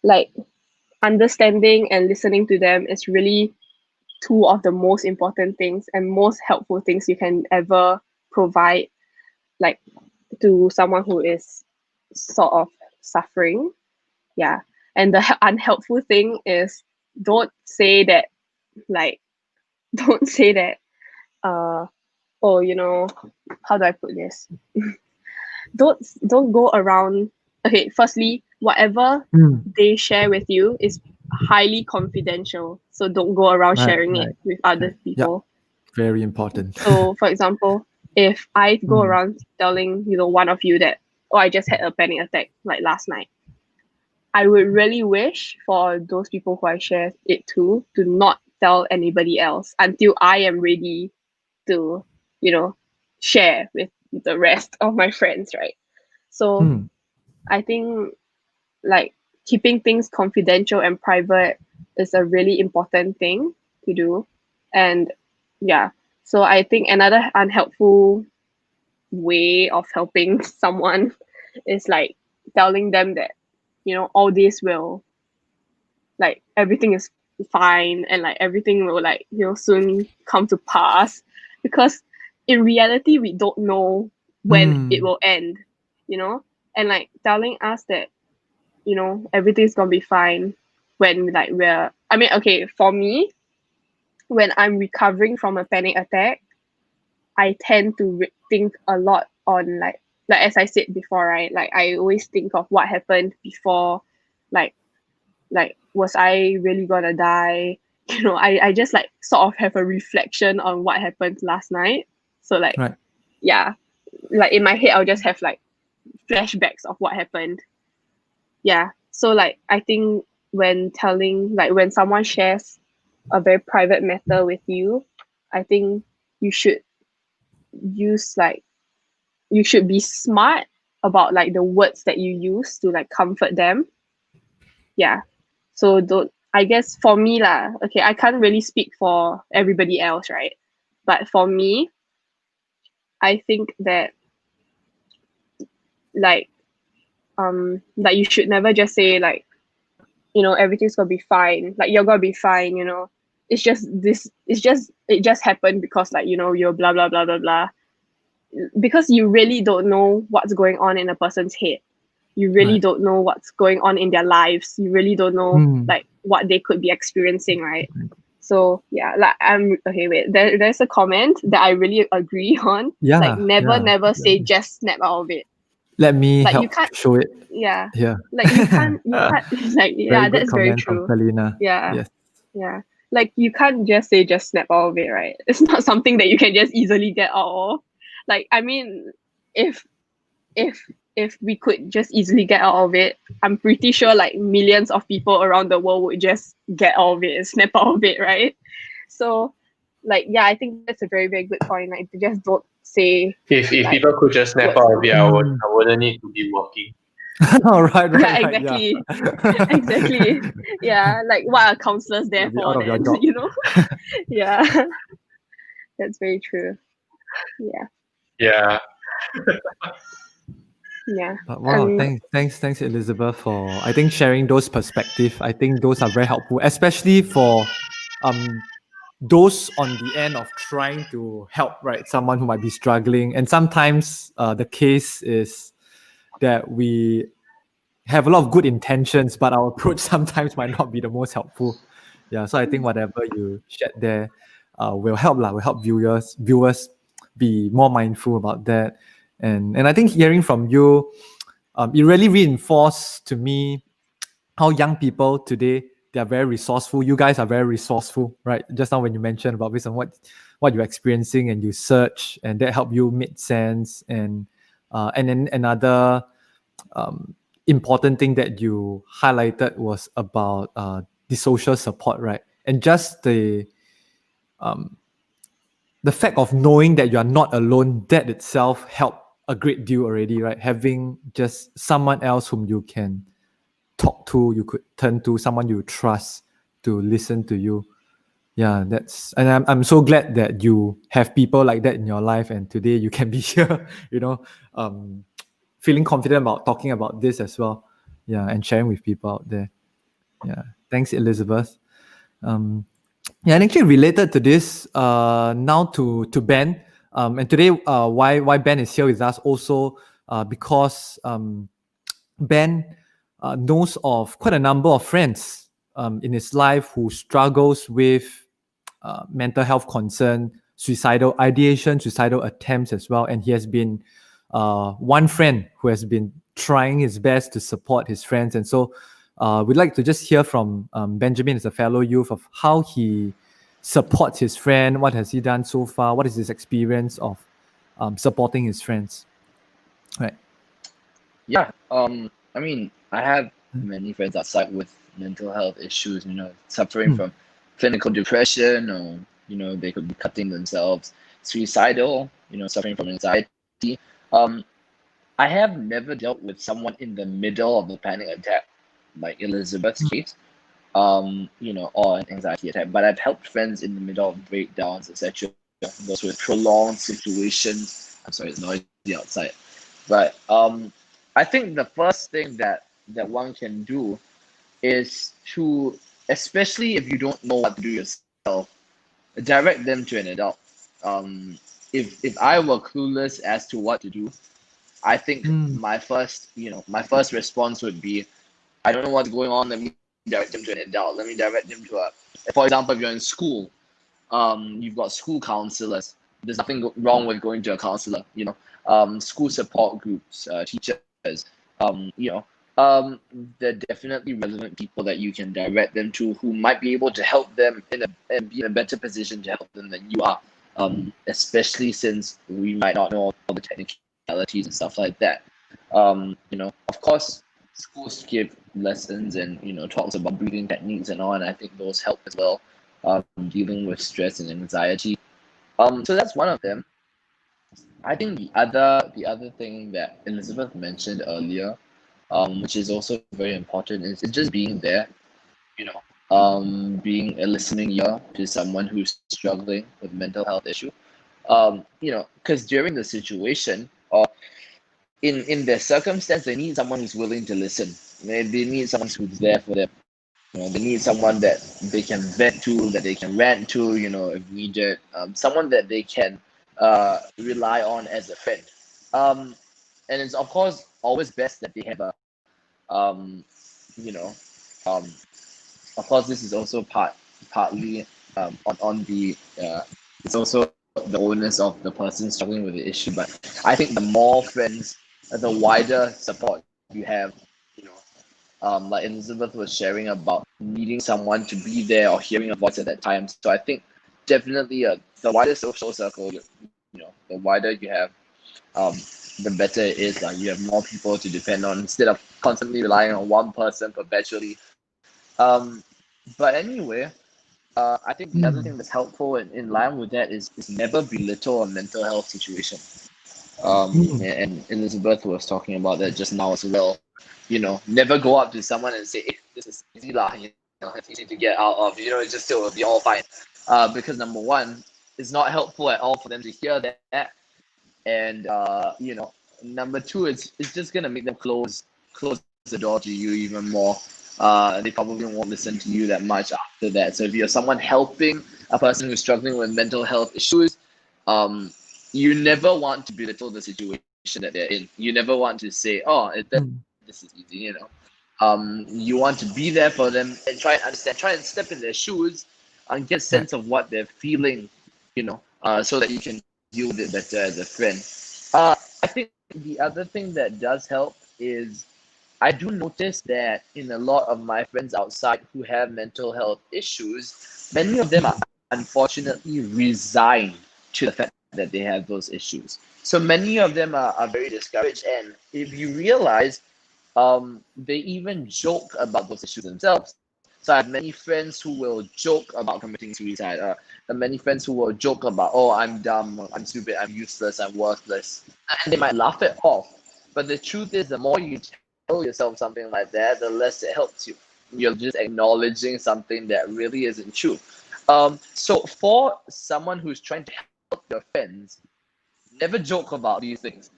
[SPEAKER 3] like understanding and listening to them is really two of the most important things and most helpful things you can ever provide, like, to someone who is sort of suffering. Yeah. And the unhelpful thing is, don't say that, like, don't say that, oh, you know, how do I put this? Don't go around. Okay, firstly, whatever
[SPEAKER 1] Mm.
[SPEAKER 3] they share with you is highly confidential, so don't go around
[SPEAKER 1] Right,
[SPEAKER 3] sharing it
[SPEAKER 1] right.
[SPEAKER 3] with other
[SPEAKER 1] Right. Yeah,
[SPEAKER 3] people.
[SPEAKER 1] very important.
[SPEAKER 3] So for example, if I go
[SPEAKER 1] Mm.
[SPEAKER 3] around telling, you know, one of you that, oh, I just had a panic attack like last night, I would really wish for those people who I share it to not tell anybody else until I am ready to, you know, share with the rest of my friends, right? So
[SPEAKER 1] Mm.
[SPEAKER 3] I think like keeping things confidential and private is a really important thing to do. And yeah, so I think another unhelpful way of helping someone is like telling them that, you know, all this will, like, everything is fine and like everything will, like, you know, soon come to pass, because in reality we don't know when it
[SPEAKER 1] Mm.
[SPEAKER 3] will end, you know. And like telling us that, you know, everything's gonna be fine when like we're, I mean, okay, for me, when I'm recovering from a panic attack, I tend to think a lot on like as I said before, right? Like I always think of what happened before, like was I really gonna die? You know, I just like sort of have a reflection on what happened last night. So like,
[SPEAKER 1] Right.
[SPEAKER 3] yeah, like in my head I'll just have like flashbacks of what happened. Yeah. So like I think when telling, like when someone shares a very private matter with you, I think you should use like, you should be smart about like the words that you use to like comfort them. Yeah. So don't, I guess for me lah, okay, I can't really speak for everybody else, right? But for me, I think that like like you should never just say like, you know, everything's gonna be fine. Like you're gonna be fine, you know. It's just this, it just happened because like, you know, you're blah blah blah blah blah. Because you really don't know what's going on in a person's head. You really
[SPEAKER 1] Right.
[SPEAKER 3] don't know what's going on in their lives. You really don't know
[SPEAKER 1] Mm.
[SPEAKER 3] like what they could be experiencing, right? So yeah, like I'm okay. Wait, there's a comment that I really agree on. Like
[SPEAKER 1] Yeah,
[SPEAKER 3] never,
[SPEAKER 1] yeah.
[SPEAKER 3] never say just snap out of it.
[SPEAKER 1] Let me
[SPEAKER 3] Like you
[SPEAKER 1] help
[SPEAKER 3] can't.
[SPEAKER 1] show it
[SPEAKER 3] Yeah.
[SPEAKER 1] here.
[SPEAKER 3] Like you can't. Like
[SPEAKER 1] Very
[SPEAKER 3] yeah,
[SPEAKER 1] good
[SPEAKER 3] that's very
[SPEAKER 1] comment from
[SPEAKER 3] true.
[SPEAKER 1] Selena.
[SPEAKER 3] Yeah.
[SPEAKER 1] Yes.
[SPEAKER 3] Yeah. Like you can't just say just snap out of it, right? It's not something that you can just easily get out of. Like I mean, if if if we could just easily get out of it, I'm pretty sure like millions of people around the world would just get out of it and snap out of it, right? So like yeah, I think that's a very, very good point. Like just don't say
[SPEAKER 2] If
[SPEAKER 3] like
[SPEAKER 2] people could just snap
[SPEAKER 3] words
[SPEAKER 2] out
[SPEAKER 3] like
[SPEAKER 2] of it,
[SPEAKER 3] that.
[SPEAKER 2] I wouldn't need to be working.
[SPEAKER 1] Oh, right,
[SPEAKER 3] Yeah,
[SPEAKER 1] right, right.
[SPEAKER 3] exactly.
[SPEAKER 1] Yeah.
[SPEAKER 3] Exactly. Yeah. Like what are counselors there
[SPEAKER 1] You'll be
[SPEAKER 3] for
[SPEAKER 1] out of your
[SPEAKER 3] then?
[SPEAKER 1] job.
[SPEAKER 3] You know? Yeah. That's very true. Yeah.
[SPEAKER 2] Yeah.
[SPEAKER 3] Yeah.
[SPEAKER 1] Wow, thanks, Elizabeth, for I think sharing those perspective. I think those are very helpful, especially for um those on the end of trying to help, right? Someone who might be struggling, and sometimes the case is that we have a lot of good intentions, but our approach sometimes might not be the most helpful. Yeah, so I think whatever you shared there will help lah. Will help viewers be more mindful about that. And I think hearing from you, it really reinforced to me how young people today, they are very resourceful. You guys are very resourceful, right? Just now when you mentioned about based on what you're experiencing and you search and that help you make sense. And then another important thing that you highlighted was about the social support, right? And just the fact of knowing that you are not alone, that itself helped a great deal already, right? Having just someone else whom you can talk to, you could turn to, someone you trust to listen to you. Yeah, and I'm so glad that you have people like that in your life, and today you can be here, feeling confident about talking about this as well. Yeah, and sharing with people out there. Yeah, thanks, Elizabeth. Yeah, and actually related to this, now to Ben, and today, why Ben is here with us also, because Ben knows of quite a number of friends in his life who struggles with mental health concern, suicidal ideation, suicidal attempts as well, and he has been one friend who has been trying his best to support his friends, and so. We'd like to just hear from Benjamin as a fellow youth of how he supports his friend. What has he done so far? What is his experience of supporting his friends? Right.
[SPEAKER 4] Yeah. I mean, I have many friends outside with mental health issues. Suffering from clinical depression, or they could be cutting themselves, suicidal. Suffering from anxiety. I have never dealt with someone in the middle of the panic attack, like Elizabeth's case, or an anxiety attack. But I've helped friends in the middle of breakdowns, etc. Those with prolonged situations. I'm sorry, it's noisy outside. But I think the first thing that one can do is to, especially if you don't know what to do yourself, direct them to an adult. If I were clueless as to what to do, I think my first response would be, I don't know what's going on. Let me direct them to an adult. Let me direct them to for example, if you're in school, you've got school counselors. There's nothing wrong with going to a counselor. School support groups, teachers. They're definitely relevant people that you can direct them to, who might be able to help them and be in a better position to help them than you are. Especially since we might not know all the technicalities and stuff like that. Of course, schools give lessons and talks about breathing techniques and all, and I think those help as well, dealing with stress and anxiety. So that's one of them. I think the other thing that Elizabeth mentioned earlier, which is also very important, is just being there. Being a listening ear to someone who's struggling with mental health issue. Because during the situation, or in their circumstance, they need someone who's willing to listen. They need someone who's there for them. They need someone that they can vent to, that they can rant to, if needed. Someone that they can rely on as a friend. And it's of course always best that they have a, of course this is also partly on the it's also the onus of the person struggling with the issue. But I think the more friends, the wider support you have, like Elizabeth was sharing about needing someone to be there or hearing a voice at that time. So I think definitely the wider social circle, the wider you have, the better it is. You have more people to depend on instead of constantly relying on one person perpetually. But anyway, I think the other thing that's helpful in line with that is never belittle a mental health situation. And Elizabeth was talking about that just now as well. Never go up to someone and say, hey, this is easy lah, it's easy to get out of, it's just still will be all fine. Because number one, it's not helpful at all for them to hear that. And number two, it's just gonna make them close the door to you even more. They probably won't listen to you that much after that. So if you're someone helping a person who's struggling with mental health issues, you never want to belittle the situation that they're in. You never want to say, oh, this is easy, you want to be there for them and try and understand, try and step in their shoes and get a sense of what they're feeling, so that you can deal with it better as a friend. I think the other thing that does help is I do notice that in a lot of my friends outside who have mental health issues, many of them are unfortunately resigned to the fact that they have those issues. So many of them are very discouraged. And if you realize, they even joke about those issues themselves. So I have many friends who will joke about committing suicide. And many friends who will joke about, oh, I'm dumb, I'm stupid, I'm useless, I'm worthless. And they might laugh it off. But the truth is, the more you tell yourself something like that, the less it helps you. You're just acknowledging something that really isn't true. So for someone who's trying to help your friends, never joke about these things,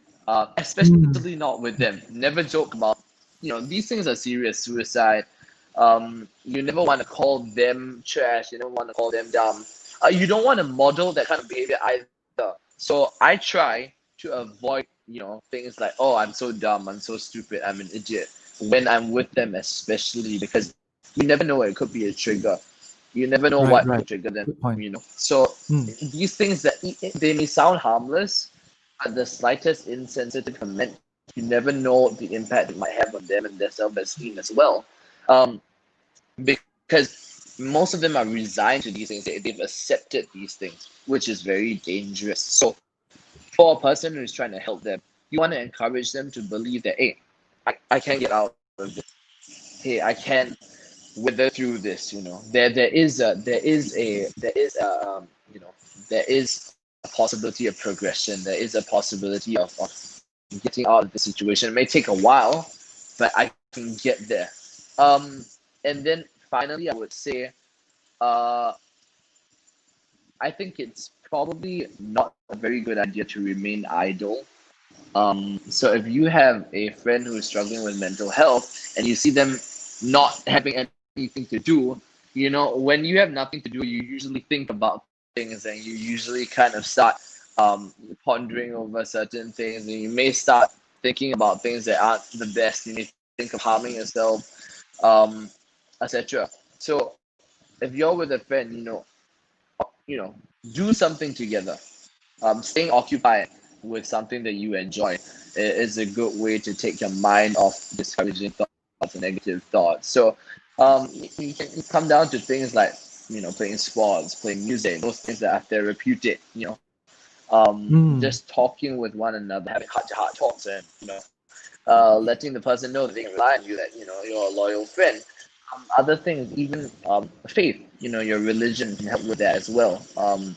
[SPEAKER 4] especially not with them. Never joke about, these things are serious. Suicide. You never want to call them trash. You never want to call them dumb. You don't want to model that kind of behavior either. So I try to avoid, things like, oh, I'm so dumb, I'm so stupid, I'm an idiot, when I'm with them, especially because you never know, it could be a trigger. You never know what
[SPEAKER 1] Right.
[SPEAKER 4] could trigger them,
[SPEAKER 1] Good point.
[SPEAKER 4] So these things that they may sound harmless, but the slightest insensitive comment, you never know the impact it might have on them and their self-esteem as well. Because most of them are resigned to these things. They've accepted these things, which is very dangerous. So for a person who's trying to help them, you want to encourage them to believe that, hey, I can get out of this. Hey, I can wither through this. There is a possibility of progression. There is a possibility of getting out of the situation. It may take a while, but I can get there. And then finally, I would say, uh, I think it's probably not a very good idea to remain idle. So if you have a friend who is struggling with mental health and you see them not having anything to do, when you have nothing to do, you usually think about things and you usually kind of start pondering over certain things, and you may start thinking about things that aren't the best. You may think of harming yourself, etc. So if you're with a friend, you know, do something together. Staying occupied with something that you enjoy is a good way to take your mind off discouraging thoughts and negative thoughts. So you can come down to things like, playing sports, playing music, those things that are therapeutic, just talking with one another, having heart-to-heart talks, and letting the person know that they can rely on you, that you're a loyal friend. Other things, even faith, your religion can help with that as well.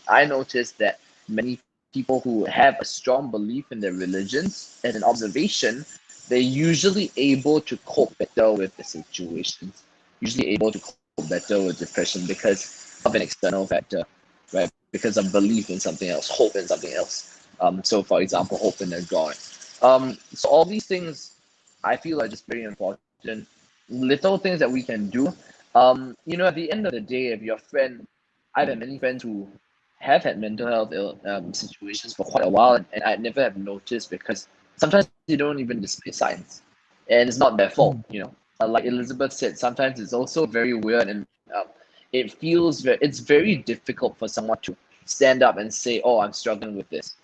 [SPEAKER 4] I noticed that many people who have a strong belief in their religions, as an observation, they're usually able to cope better with the situations, usually able to cope better with depression because of an external factor, right? Because of belief in something else, hope in something else. So for example, hope in a God. So all these things I feel are just very important. Little things that we can do. At the end of the day, if your friend, I've had many friends who have had mental health situations for quite a while, and I never have noticed because sometimes they don't even display signs, and it's not their fault. Like Elizabeth said, sometimes it's also very weird, and it's very difficult for someone to stand up and say, "Oh, I'm struggling with this."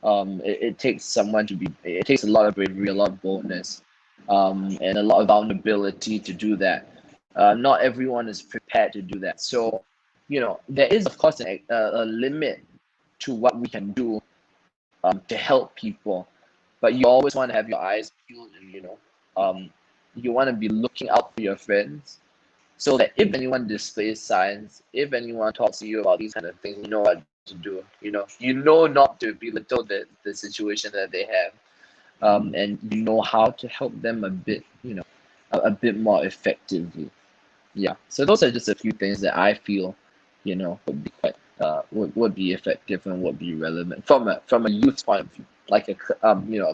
[SPEAKER 4] It takes it takes a lot of bravery, a lot of boldness, and a lot of vulnerability to do that. Not everyone is prepared to do that. So, there is of course a limit to what we can do to help people, but you always want to have your eyes peeled, and you want to be looking out for your friends, so that if anyone displays signs, if anyone talks to you about these kind of things, you know what to do. Not to belittle the situation that they have, and you know how to help them a bit, a bit more effectively. Yeah. So those are just a few things that I feel, would be quite would be effective and would be relevant from a youth's point of view, like a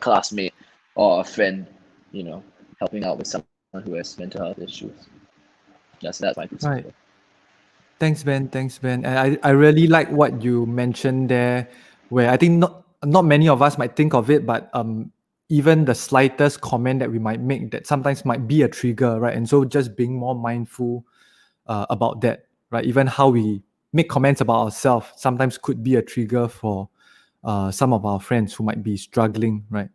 [SPEAKER 4] classmate or a friend, helping out with someone who has mental health issues. Yes, that's my perspective.
[SPEAKER 1] Right. Thanks, Ben. And I really like what you mentioned there, where I think not many of us might think of it, but even the slightest comment that we might make that sometimes might be a trigger, right? And so just being more mindful about that, right? Even how we make comments about ourselves sometimes could be a trigger for some of our friends who might be struggling, right?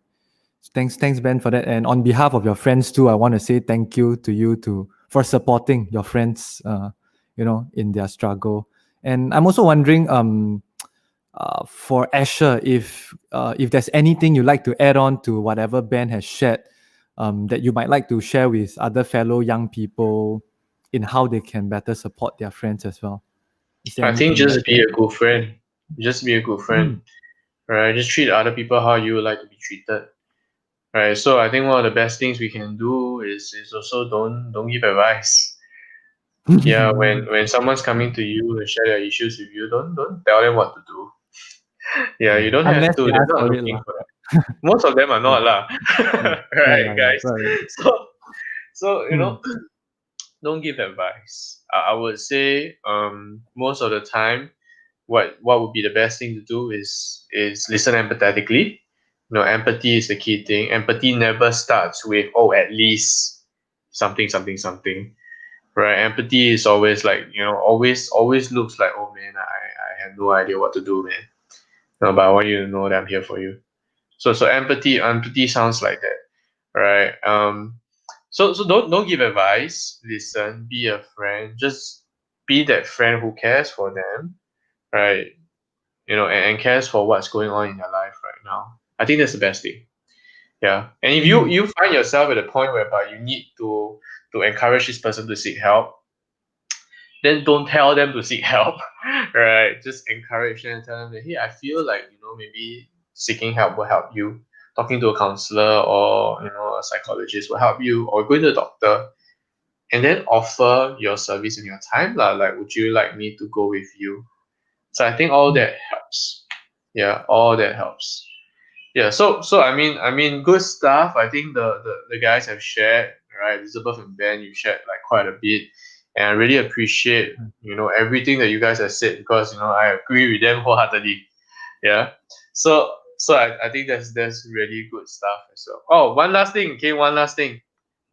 [SPEAKER 1] Thanks, Ben, for that. And on behalf of your friends too, I want to say thank you to you for supporting your friends, in their struggle. And I'm also wondering, for Asher, if there's anything you'd like to add on to whatever Ben has shared, that you might like to share with other fellow young people in how they can better support their friends as well. Is there
[SPEAKER 2] I think
[SPEAKER 1] anything
[SPEAKER 2] just be a good friend. Just be a good friend. Right? Just treat other people how you would like to be treated. Right. So I think one of the best things we can do is also don't give advice. Yeah, when someone's coming to you and share their issues with you, don't tell them what to do. Yeah, you don't have
[SPEAKER 1] Unless
[SPEAKER 2] to.
[SPEAKER 1] they
[SPEAKER 2] They're
[SPEAKER 1] ask
[SPEAKER 2] not
[SPEAKER 1] for it,
[SPEAKER 2] looking
[SPEAKER 1] lah.
[SPEAKER 2] for that. Most of them are not lah. Right, guys.
[SPEAKER 1] Right.
[SPEAKER 2] So don't give advice. I would say most of the time what would be the best thing to do is listen empathetically. Empathy is the key thing. Empathy never starts with at least something something something. Right? Empathy is always like, always looks like, oh man, I have no idea what to do, man. No, but I want you to know that I'm here for you. So empathy sounds like that. Right? So don't give advice, listen, be a friend, just be that friend who cares for them, right? And cares for what's going on in their life right now. I think that's the best thing. Yeah. And if you find yourself at a point whereby you need to encourage this person to seek help, then don't tell them to seek help. Right? Just encourage them and tell them that, hey, I feel like, maybe seeking help will help you. Talking to a counselor or a psychologist will help you, or going to the doctor, and then offer your service and your time. Like, would you like me to go with you? So I think all that helps. Yeah, all that helps. Yeah, so I mean good stuff. I think the guys have shared, right? Elizabeth and Ben, you shared like quite a bit. And I really appreciate, everything that you guys have said, because I agree with them wholeheartedly. Yeah. So I think that's really good stuff as well. Oh, one last thing. Okay, one last thing.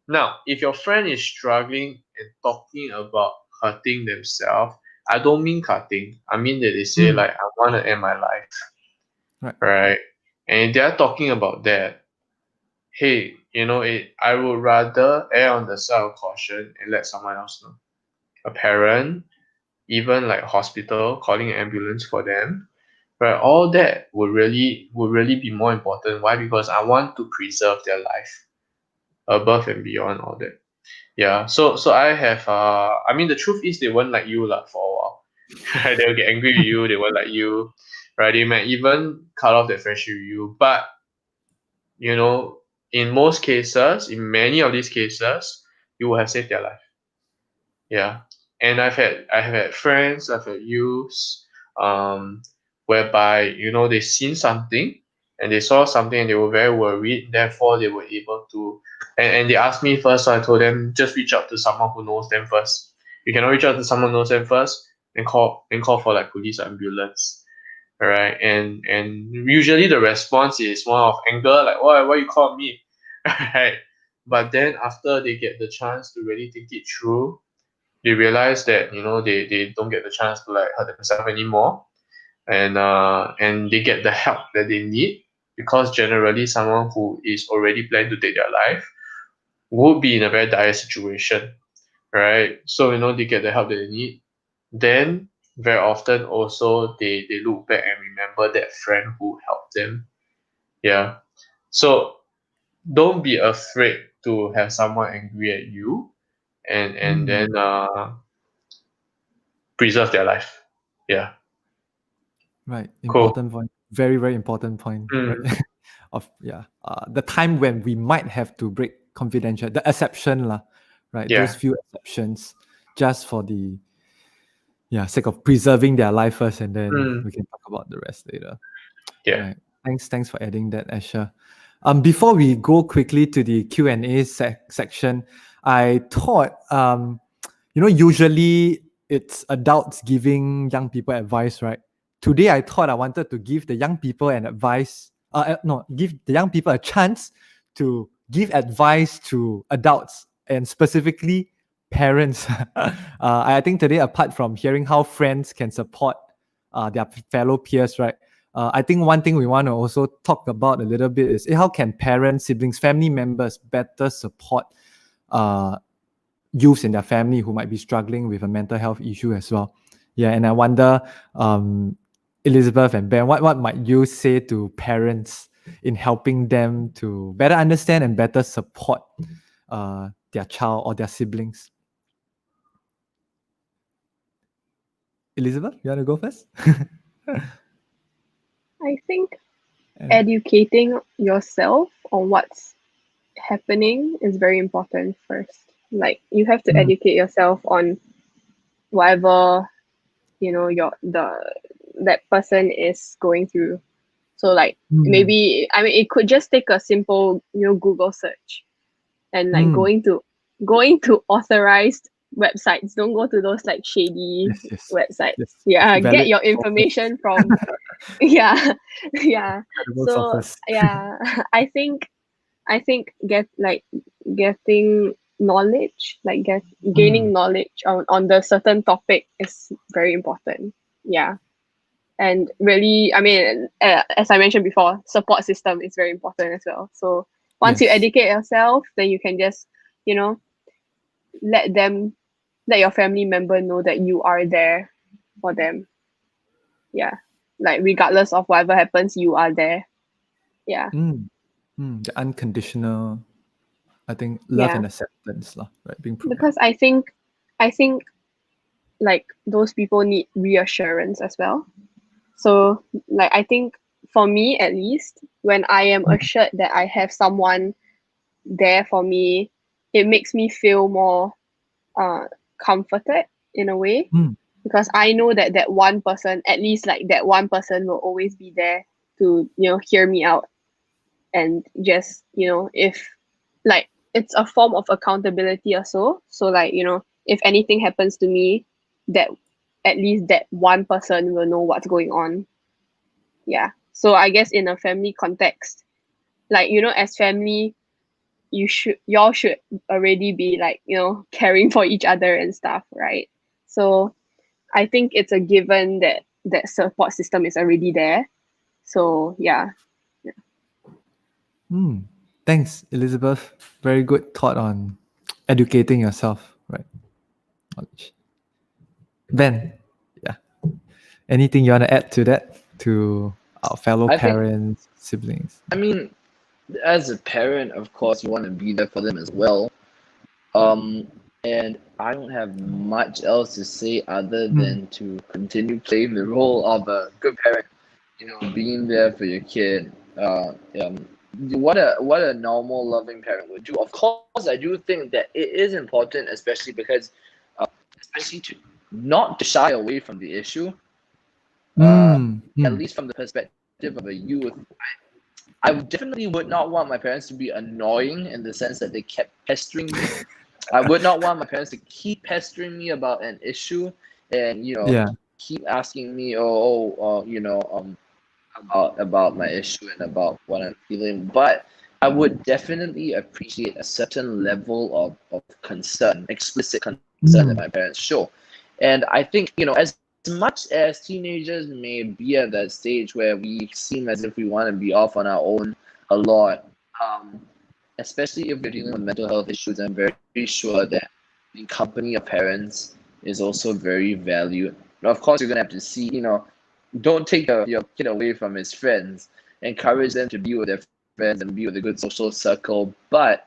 [SPEAKER 2] Now, if your friend is struggling and talking about hurting themselves, I don't mean cutting. I mean that they say like, I want to end my life. Right? And if they're talking about that, hey, I would rather err on the side of caution and let someone else know. A parent, even like hospital, calling an ambulance for them. Right? All that would really be more important. Why? Because I want to preserve their life above and beyond all that. Yeah. So I have I mean the truth is they won't like you for a while. Right? They'll get angry with you, they won't like you. Right? They might even cut off their friendship with you. But in most cases, in many of these cases, you will have saved their life. Yeah. And I have had friends, I've had youths, whereby they seen something and they saw something and they were very worried. Therefore, they were able to, and they asked me first, so I told them just reach out to someone who knows them first. You cannot reach out to someone who knows them first, and call for like police or ambulance. All right, and usually the response is one of anger, like why you call me, right? But then after they get the chance to really think it through, they realize that they don't get the chance to like hurt themselves anymore, and they get the help that they need, because generally someone who is already planning to take their life would be in a very dire situation, right? So they get the help that they need. Then very often also they look back and remember that friend who helped them. Yeah. So don't be afraid to have someone angry at you, and then preserve their life. Yeah.
[SPEAKER 1] Right.
[SPEAKER 2] Cool.
[SPEAKER 1] Important point. Very, very important point. Right. The time when we might have to break confidential, the exception lah, right?
[SPEAKER 2] Yeah.
[SPEAKER 1] Those few exceptions, just for the sake of preserving their life first, and then we can talk about the rest later.
[SPEAKER 2] Yeah.
[SPEAKER 1] Right. Thanks for adding that, Asher. Before we go quickly to the Q&A section, I thought usually it's adults giving young people advice, right? Today I thought I wanted to give the young people an advice. Give the young people a chance to give advice to adults, and specifically parents. I think today, apart from hearing how friends can support their fellow peers, right? I think one thing we want to also talk about a little bit is how can parents, siblings, family members better support youths in their family who might be struggling with a mental health issue as well. Yeah, and I wonder, Elizabeth and Ben, what might you say to parents in helping them to better understand and better support their child or their siblings? Elizabeth, you want to go first?
[SPEAKER 3] I think educating yourself on what's happening is very important first. Like you have to educate yourself on whatever that person is going through. So like maybe it could just take a simple Google search and like going to authorized websites. Don't go to those like shady websites. Yeah, get your information from yeah. So yeah, I think getting knowledge, like gaining knowledge on the certain topic is very important. Yeah. And really, I mean, as I mentioned before, support system is very important as well. So once you educate yourself, then you can just, let your family member know that you are there for them. Yeah. Like regardless of whatever happens, you are there. Yeah.
[SPEAKER 1] The unconditional, I think, love and acceptance, right? Being provided.
[SPEAKER 3] Because I think like those people need reassurance as well. So like I think for me at least, when I am assured that I have someone there for me, it makes me feel more comforted in a way, because I know that that one person, at least like that one person, will always be there to hear me out, and just if like it's a form of accountability also. So like if anything happens to me, that at least that one person will know what's going on. Yeah. So I guess in a family context, like as family, y'all should already be like caring for each other and stuff, right? So I think it's a given that that support system is already there. So yeah.
[SPEAKER 1] Thanks, Elizabeth. Very good thought on educating yourself, right? Knowledge. Ben, yeah. Anything you want to add to that, to our fellow parents, siblings?
[SPEAKER 4] I mean, as a parent, of course, you want to be there for them as well. And I don't have much else to say other than to continue playing the role of a good parent. Being there for your kid. What a normal, loving parent would do. Of course, I do think that it is important, especially because, especially to not to shy away from the issue. At least from the perspective of a youth, I definitely would not want my parents to be annoying in the sense that they kept pestering me. I would not want my parents to keep pestering me about an issue and keep asking me about my issue and about what I'm feeling. But I would definitely appreciate a certain level of concern, explicit concern that my parents show. And I think, as much as teenagers may be at that stage where we seem as if we want to be off on our own a lot, especially if we're dealing with mental health issues, I'm very sure that the company of parents is also very valued. Now, of course, you're going to have to see, don't take your kid away from his friends. Encourage them to be with their friends and be with a good social circle. But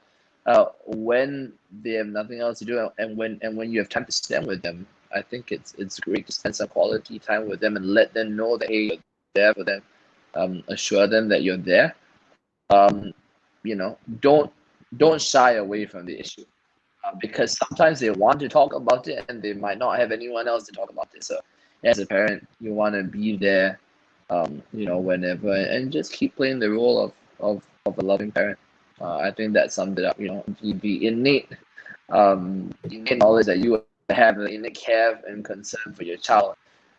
[SPEAKER 4] when they have nothing else to do, and when you have time to spend with them, I think it's great to spend some quality time with them and let them know that, hey, you're there for them. Assure them that you're there. Don't shy away from the issue, because sometimes they want to talk about it and they might not have anyone else to talk about it. So as a parent, you want to be there, whenever, and just keep playing the role of a loving parent. I think that summed it up. The innate knowledge that you have, the innate care and concern for your child,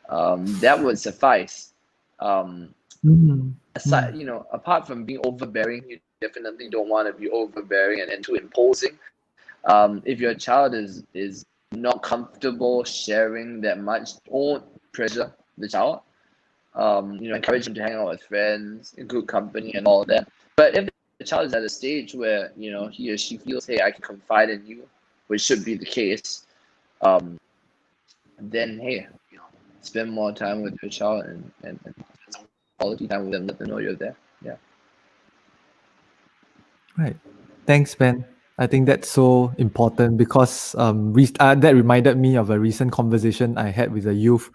[SPEAKER 4] that would suffice. Aside, apart from being overbearing, you definitely don't want to be overbearing and too imposing. If your child is not comfortable sharing that much, don't pressure the child. encourage them to hang out with friends, in good company, and all that. But if the child is at a stage where he or she feels, hey, I can confide in you, which should be the case, then hey, spend more time with your child and spend some quality time with them. Let them know you're there. Yeah.
[SPEAKER 1] Right. Thanks, Ben. I think that's so important because that reminded me of a recent conversation I had with a youth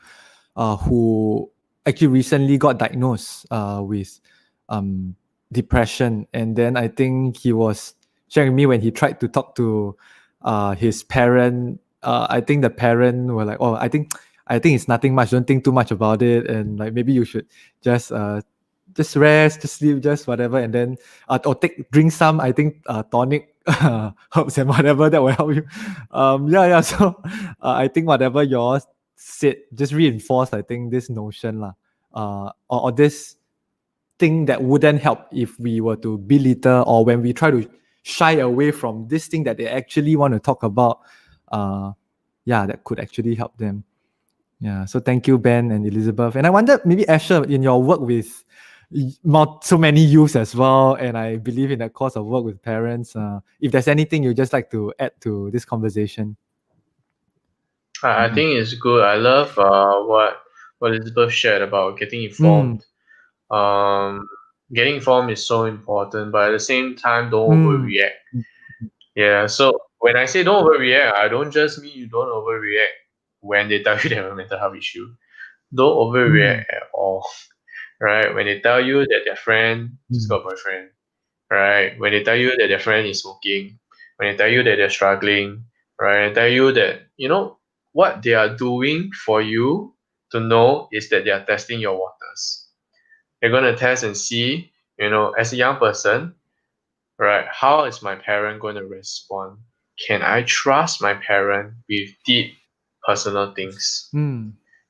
[SPEAKER 1] who actually recently got diagnosed with depression. And then I think he was sharing me when he tried to talk to his parent. I think the parent were like, "Oh, I think it's nothing much. Don't think too much about it, and like maybe you should just rest, just sleep, just whatever, and then or drink some. I think tonic herbs and whatever that will help you. Yeah. So I think whatever yours said just reinforce. I think this notion lah, or this thing that wouldn't help if we were to belittle or when we try to shy away from this thing that they actually want to talk about. That could actually help them. Yeah. So thank you, Ben and Elizabeth. And I wonder, maybe Asher, in your work with so many youths as well, and I believe in the course of work with parents, if there's anything you just like to add to this conversation.
[SPEAKER 2] I think it's good. I love what Elizabeth shared about getting informed. Getting informed is so important, but at the same time, don't overreact. Yeah. So when I say don't overreact, I don't just mean you don't overreact when they tell you they have a mental health issue. Don't overreact at all. Right? When they tell you that their friend just got a boyfriend, right? When they tell you that their friend is smoking, when they tell you that they're struggling, right? They tell you that, what they are doing for you to know is that they are testing your waters. They're going to test and see, as a young person, right, how is my parent going to respond? Can I trust my parent with deep personal things?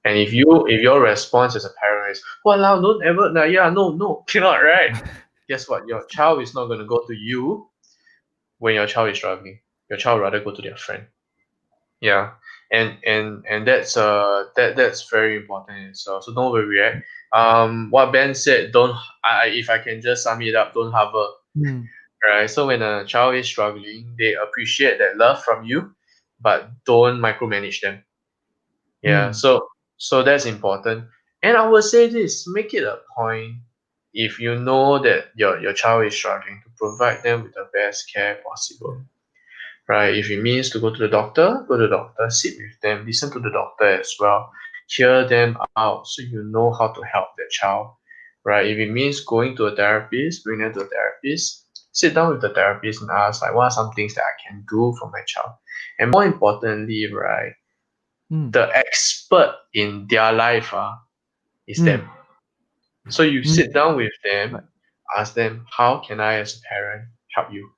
[SPEAKER 2] And if your response as a parent is, "Walao, don't ever," no, cannot, right? Guess what? Your child is not going to go to you when your child is struggling. Your child rather go to their friend. Yeah, and that's very important. So don't overreact. What Ben said, if I can just sum it up, don't hover. Right. So when a child is struggling, they appreciate that love from you, but don't micromanage them. Yeah. So that's important. And I would say this: make it a point, if you know that your child is struggling, to provide them with the best care possible. Right? If it means to go to the doctor, go to the doctor, sit with them, listen to the doctor as well, hear them out so you know how to help that child. Right? If it means going to a therapist, bring them to a therapist, sit down with the therapist and ask, like, what are some things that I can do for my child? And more importantly, right, the expert in their life is them. So you sit down with them, ask them, how can I as a parent help you?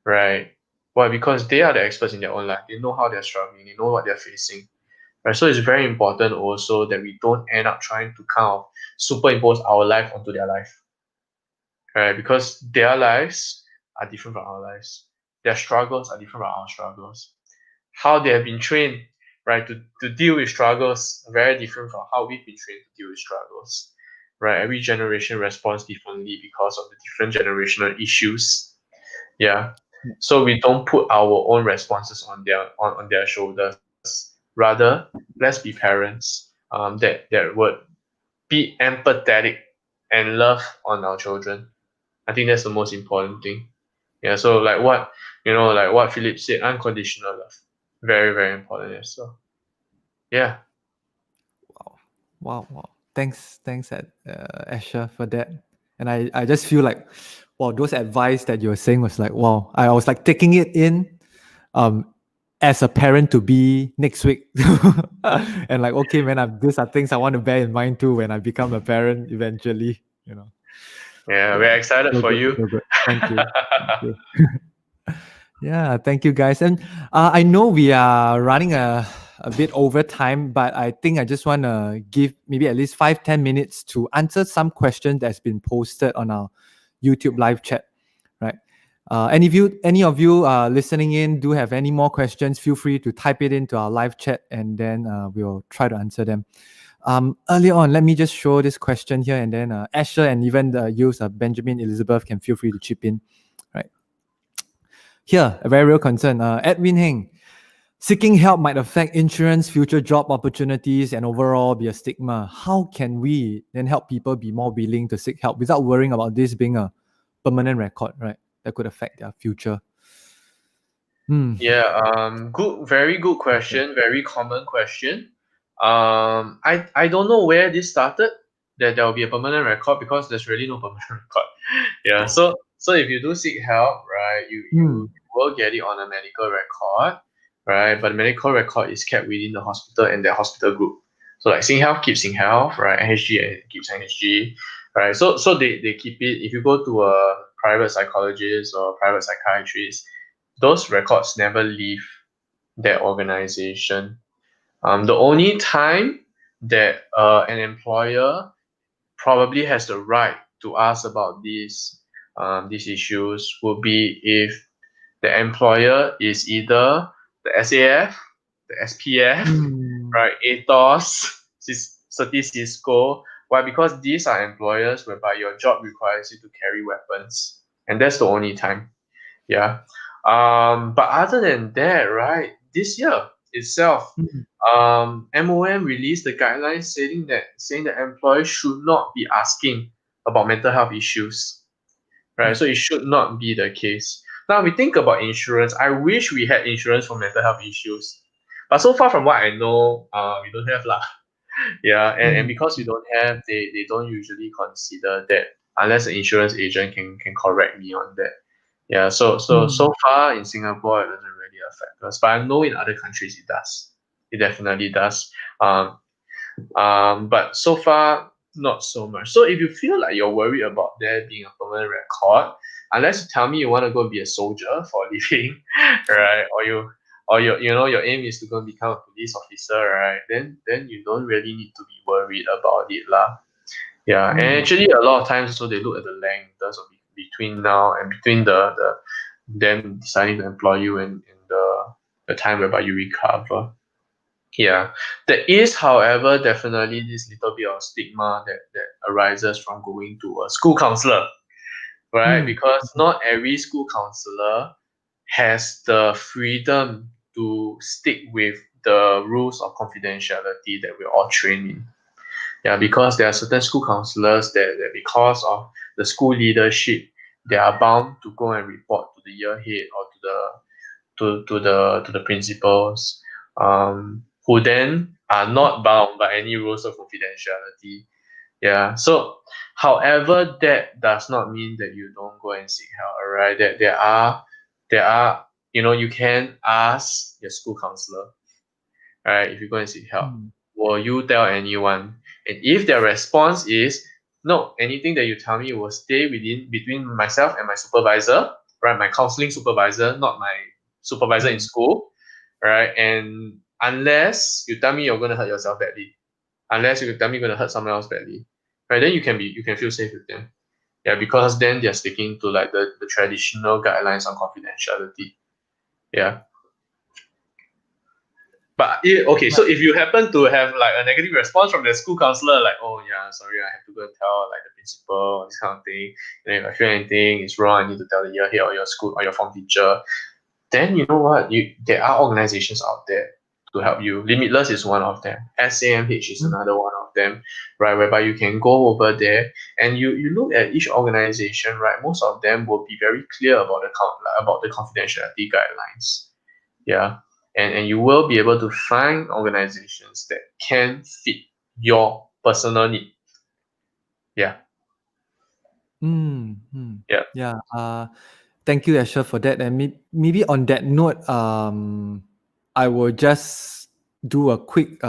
[SPEAKER 2] Right? Why? Because they are the experts in their own life. They know how they're struggling. They know what they're facing. Right? So it's very important also that we don't end up trying to kind of superimpose our life onto their life. Right? Because their lives are different from our lives. Their struggles are different from our struggles. How they have been trained, right, to deal with struggles are very different from how we've been trained to deal with struggles. Right? Every generation responds differently because of the different generational issues. Yeah. So we don't put our own responses on their shoulders. Rather, let's be parents that would be empathetic and love on our children. I think that's the most important thing. Yeah. So like what Philip said, unconditional love, very, very important as well. Yeah.
[SPEAKER 1] Wow. Thanks, Asher, for that. And I just feel like, wow, those advice that you were saying was like, wow, I was like taking it in as a parent to be next week. And like, okay, man, these are things I want to bear in mind too when I become a parent eventually,
[SPEAKER 2] Yeah, we're excited
[SPEAKER 1] So
[SPEAKER 2] for
[SPEAKER 1] good,
[SPEAKER 2] you.
[SPEAKER 1] so good. Thank you. Thank you. Yeah, thank you guys. And I know we are running a bit over time, but I think I just want to give maybe at least 5-10 minutes to answer some questions that's been posted on our YouTube live chat, right? And if any of you listening in do have any more questions, feel free to type it into our live chat and then we'll try to answer them. Earlier on, let me just show this question here, and then Asher and even the youth, Benjamin, Elizabeth, can feel free to chip in. Right here, a very real concern. Edwin Heng, seeking help might affect insurance, future job opportunities, and overall be a stigma. How can we then help people be more willing to seek help without worrying about this being a permanent record, right? That could affect their future.
[SPEAKER 2] Yeah, very good question, very common question. I don't know where this started, that there will be a permanent record, because there's really no permanent record. Yeah, so if you do seek help, right, you will get it on a medical record, right? But the medical record is kept within the hospital and their hospital group. So like SingHealth keeps SingHealth, right? NHG keeps NHG, right? So they keep it. If you go to a private psychologist or private psychiatrist, those records never leave that organization. The only time that an employer probably has the right to ask about these issues would be if the employer is either the SAF, the SPF, right, ATOS, Certi Cisco. Why? Because these are employers whereby your job requires you to carry weapons, and that's the only time. Yeah. But other than that, right, this year itself, MOM released the guidelines saying that employers should not be asking about mental health issues, right? So it should not be the case. Now we think about insurance. I wish we had insurance for mental health issues, but so far from what I know, we don't have lah. Yeah, and because we don't have, they don't usually consider that unless an insurance agent can correct me on that. Yeah, so far in Singapore, it doesn't really affect us, but I know in other countries it does. It definitely does. But so far not so much. So if you feel like you're worried about there being a permanent record, unless you tell me you want to go be a soldier for a living, right? Or your aim is to go become a police officer, right? Then you don't really need to be worried about it lah. Yeah, and actually a lot of times, so they look at the length in terms of between now and between the them deciding to employ you and the time whereby you recover. Yeah, there is, however, definitely this little bit of stigma that arises from going to a school counselor, right? Because not every school counselor has the freedom to stick with the rules of confidentiality that we're all trained in. Yeah, because there are certain school counselors that because of the school leadership, they are bound to go and report to the year head or to the principals, who then are not bound by any rules of confidentiality. Yeah. So, however, that does not mean that you don't go and seek help. All right. That there are you can ask your school counselor. All right. If you go and seek help, will you tell anyone? And if their response is no, anything that you tell me will stay between myself and my supervisor, right? My counseling supervisor, not my supervisor in school, right? And unless you tell me you're going to hurt yourself badly, unless you tell me you're going to hurt someone else badly, right? Then you can feel safe with them. Yeah, because then they're sticking to like the traditional guidelines on confidentiality. Yeah. But okay, so if you happen to have like a negative response from the school counselor, like, oh yeah, sorry, I have to go and tell like the principal, this kind of thing. And if I feel anything is wrong, I need to tell the year head or your school or your form teacher. Then you know what? There are organizations out there to help you. Limitless is one of them. SAMH is another one of them, right? Whereby you can go over there and you look at each organization, right? Most of them will be very clear about the confidentiality guidelines. Yeah. And you will be able to find organizations that can fit your personal need. Yeah. Yeah.
[SPEAKER 1] Yeah. Thank you, Asher, for that. And maybe on that note, I will just do a quick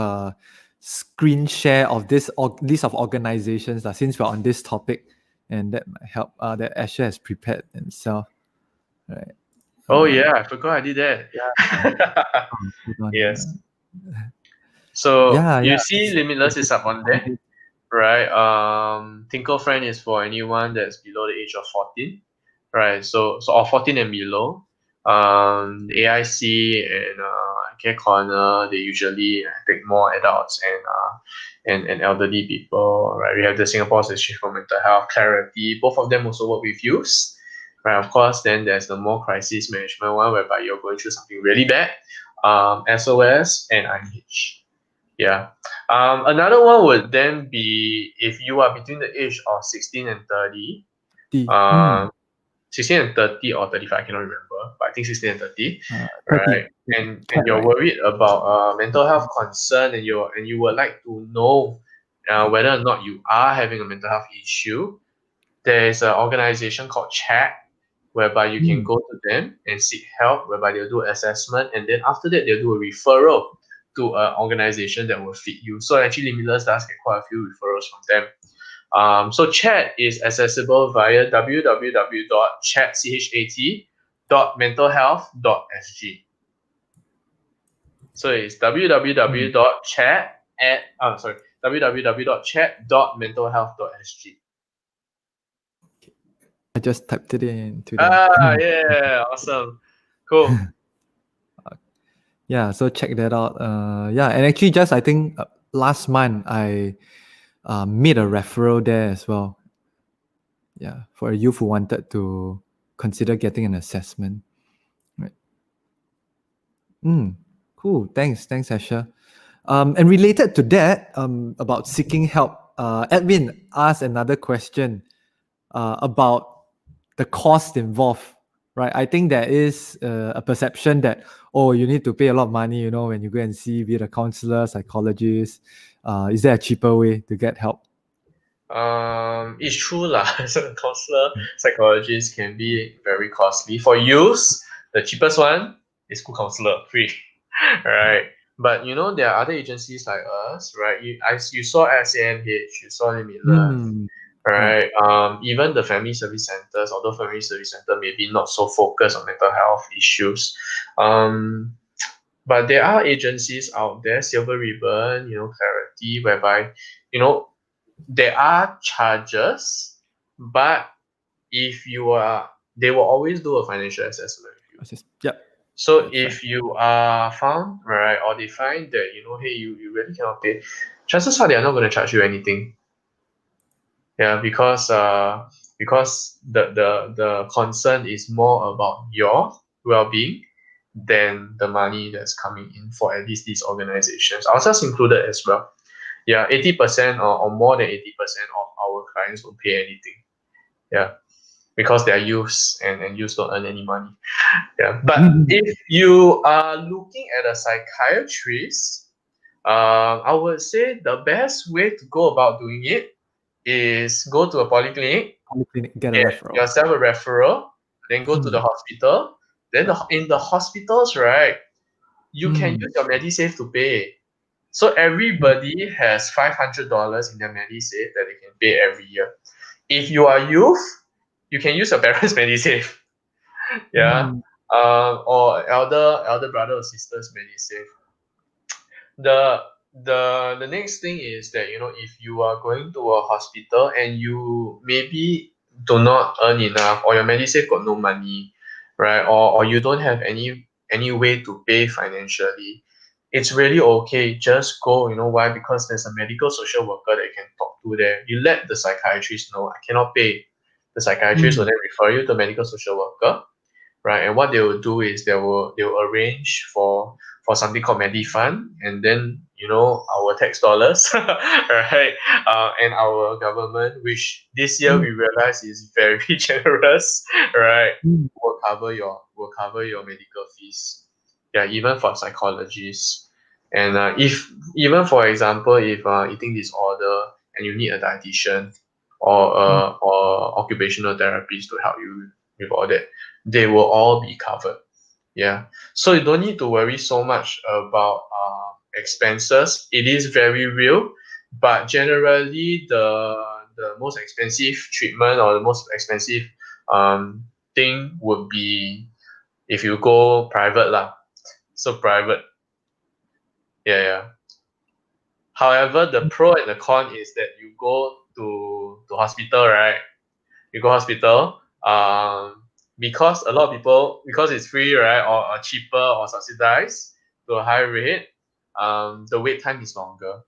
[SPEAKER 1] screen share of this list of organizations since we're on this topic, and that might help. That Asher has prepared himself. Right.
[SPEAKER 2] Oh yeah, I forgot I did that.
[SPEAKER 1] Yeah.
[SPEAKER 2] Yes. So you see Limitless is up on there, right? Tinkle Friend is for anyone that's below the age of 14, right? So or 14 and below. AIC and care corner. They usually take more adults and elderly people. Right, we have the Singapore Association for Mental Health, Clarity. Both of them also work with youth. Right, of course. Then there's the more crisis management one, whereby you're going through something really bad. SOS and IH. Yeah. Another one would then be if you are between the age of 16 and 30. 16 and 30 or 35, I cannot remember, but I think 16 and 30,
[SPEAKER 1] 30.
[SPEAKER 2] right? And you're worried about mental health concern, and you would like to know whether or not you are having a mental health issue. There is an organization called CHAT, whereby you can go to them and seek help, whereby they'll do assessment, and then after that they'll do a referral to an organization that will fit you. So actually, Limitless does get quite a few referrals from them. So chat is accessible via www.chat.mentalhealth.sg. So it's www.chat.mentalhealth.sg.
[SPEAKER 1] I just typed it into
[SPEAKER 2] Yeah, awesome, cool.
[SPEAKER 1] Yeah, so check that out. Yeah, and actually, just I think last month I made a referral there as well. Yeah, for a youth who wanted to consider getting an assessment. Right. Cool. Thanks, Asha. And related to that, about seeking help, Edwin asked another question about the cost involved. Right, I think there is a perception that you need to pay a lot of money, when you go and see be it a counselor, psychologist. Is there a cheaper way to get help?
[SPEAKER 2] It's true lah. So counselor, psychologist can be very costly. For youth, the cheapest one is school counselor, free, right? But there are other agencies like us, right? You saw SAMH, you saw Limitless, right? Even the family service centers, although family service center maybe not so focused on mental health issues, but there are agencies out there, Silver Ribbon, Clarity, whereby there are charges, but they will always do a financial assessment with you.
[SPEAKER 1] Yep.
[SPEAKER 2] So
[SPEAKER 1] That's
[SPEAKER 2] if you are found, right, or they find that hey, you really cannot pay, chances are they are not going to charge you anything. Yeah, because the concern is more about your well-being than the money that's coming in for at least these organizations. Ourselves included as well. Yeah, 80% or more than 80% of our clients don't pay anything. Yeah, because they are youths and youths don't earn any money. Yeah, but if you are looking at a psychiatrist, I would say the best way to go about doing it is go to a polyclinic,
[SPEAKER 1] get a referral.
[SPEAKER 2] yourself a referral, then go to the hospital. Then in the hospitals, right, you can use your MediSave to pay. So everybody has $500 in their MediSave that they can pay every year. If you are youth, you can use your parents' MediSave. Yeah. Or elder brother or sister's MediSave. The next thing is that if you are going to a hospital and you maybe do not earn enough, or your MediSave got no money, right? Or you don't have any way to pay financially, it's really okay. Just go. You know why? Because there's a medical social worker that you can talk to there. You let the psychiatrist know, I cannot pay. The psychiatrist will then refer you to a medical social worker, right? And what they will do is they will arrange for something called MediFund, and then our tax dollars, right? And our government, which this year we realize is very generous, right? Will cover your medical fees. Yeah, even for psychologists. And if even for example, if eating disorder and you need a dietitian or occupational therapist to help you with all that, they will all be covered. Yeah, so you don't need to worry so much about expenses. It is very real, but generally the most expensive treatment or the most expensive thing would be if you go private lah. So private. Yeah. However, the pro and the con is that you go to hospital, right? You go hospital, because a lot of people, because it's free, right, or cheaper or subsidized, to a high rate, the wait time is longer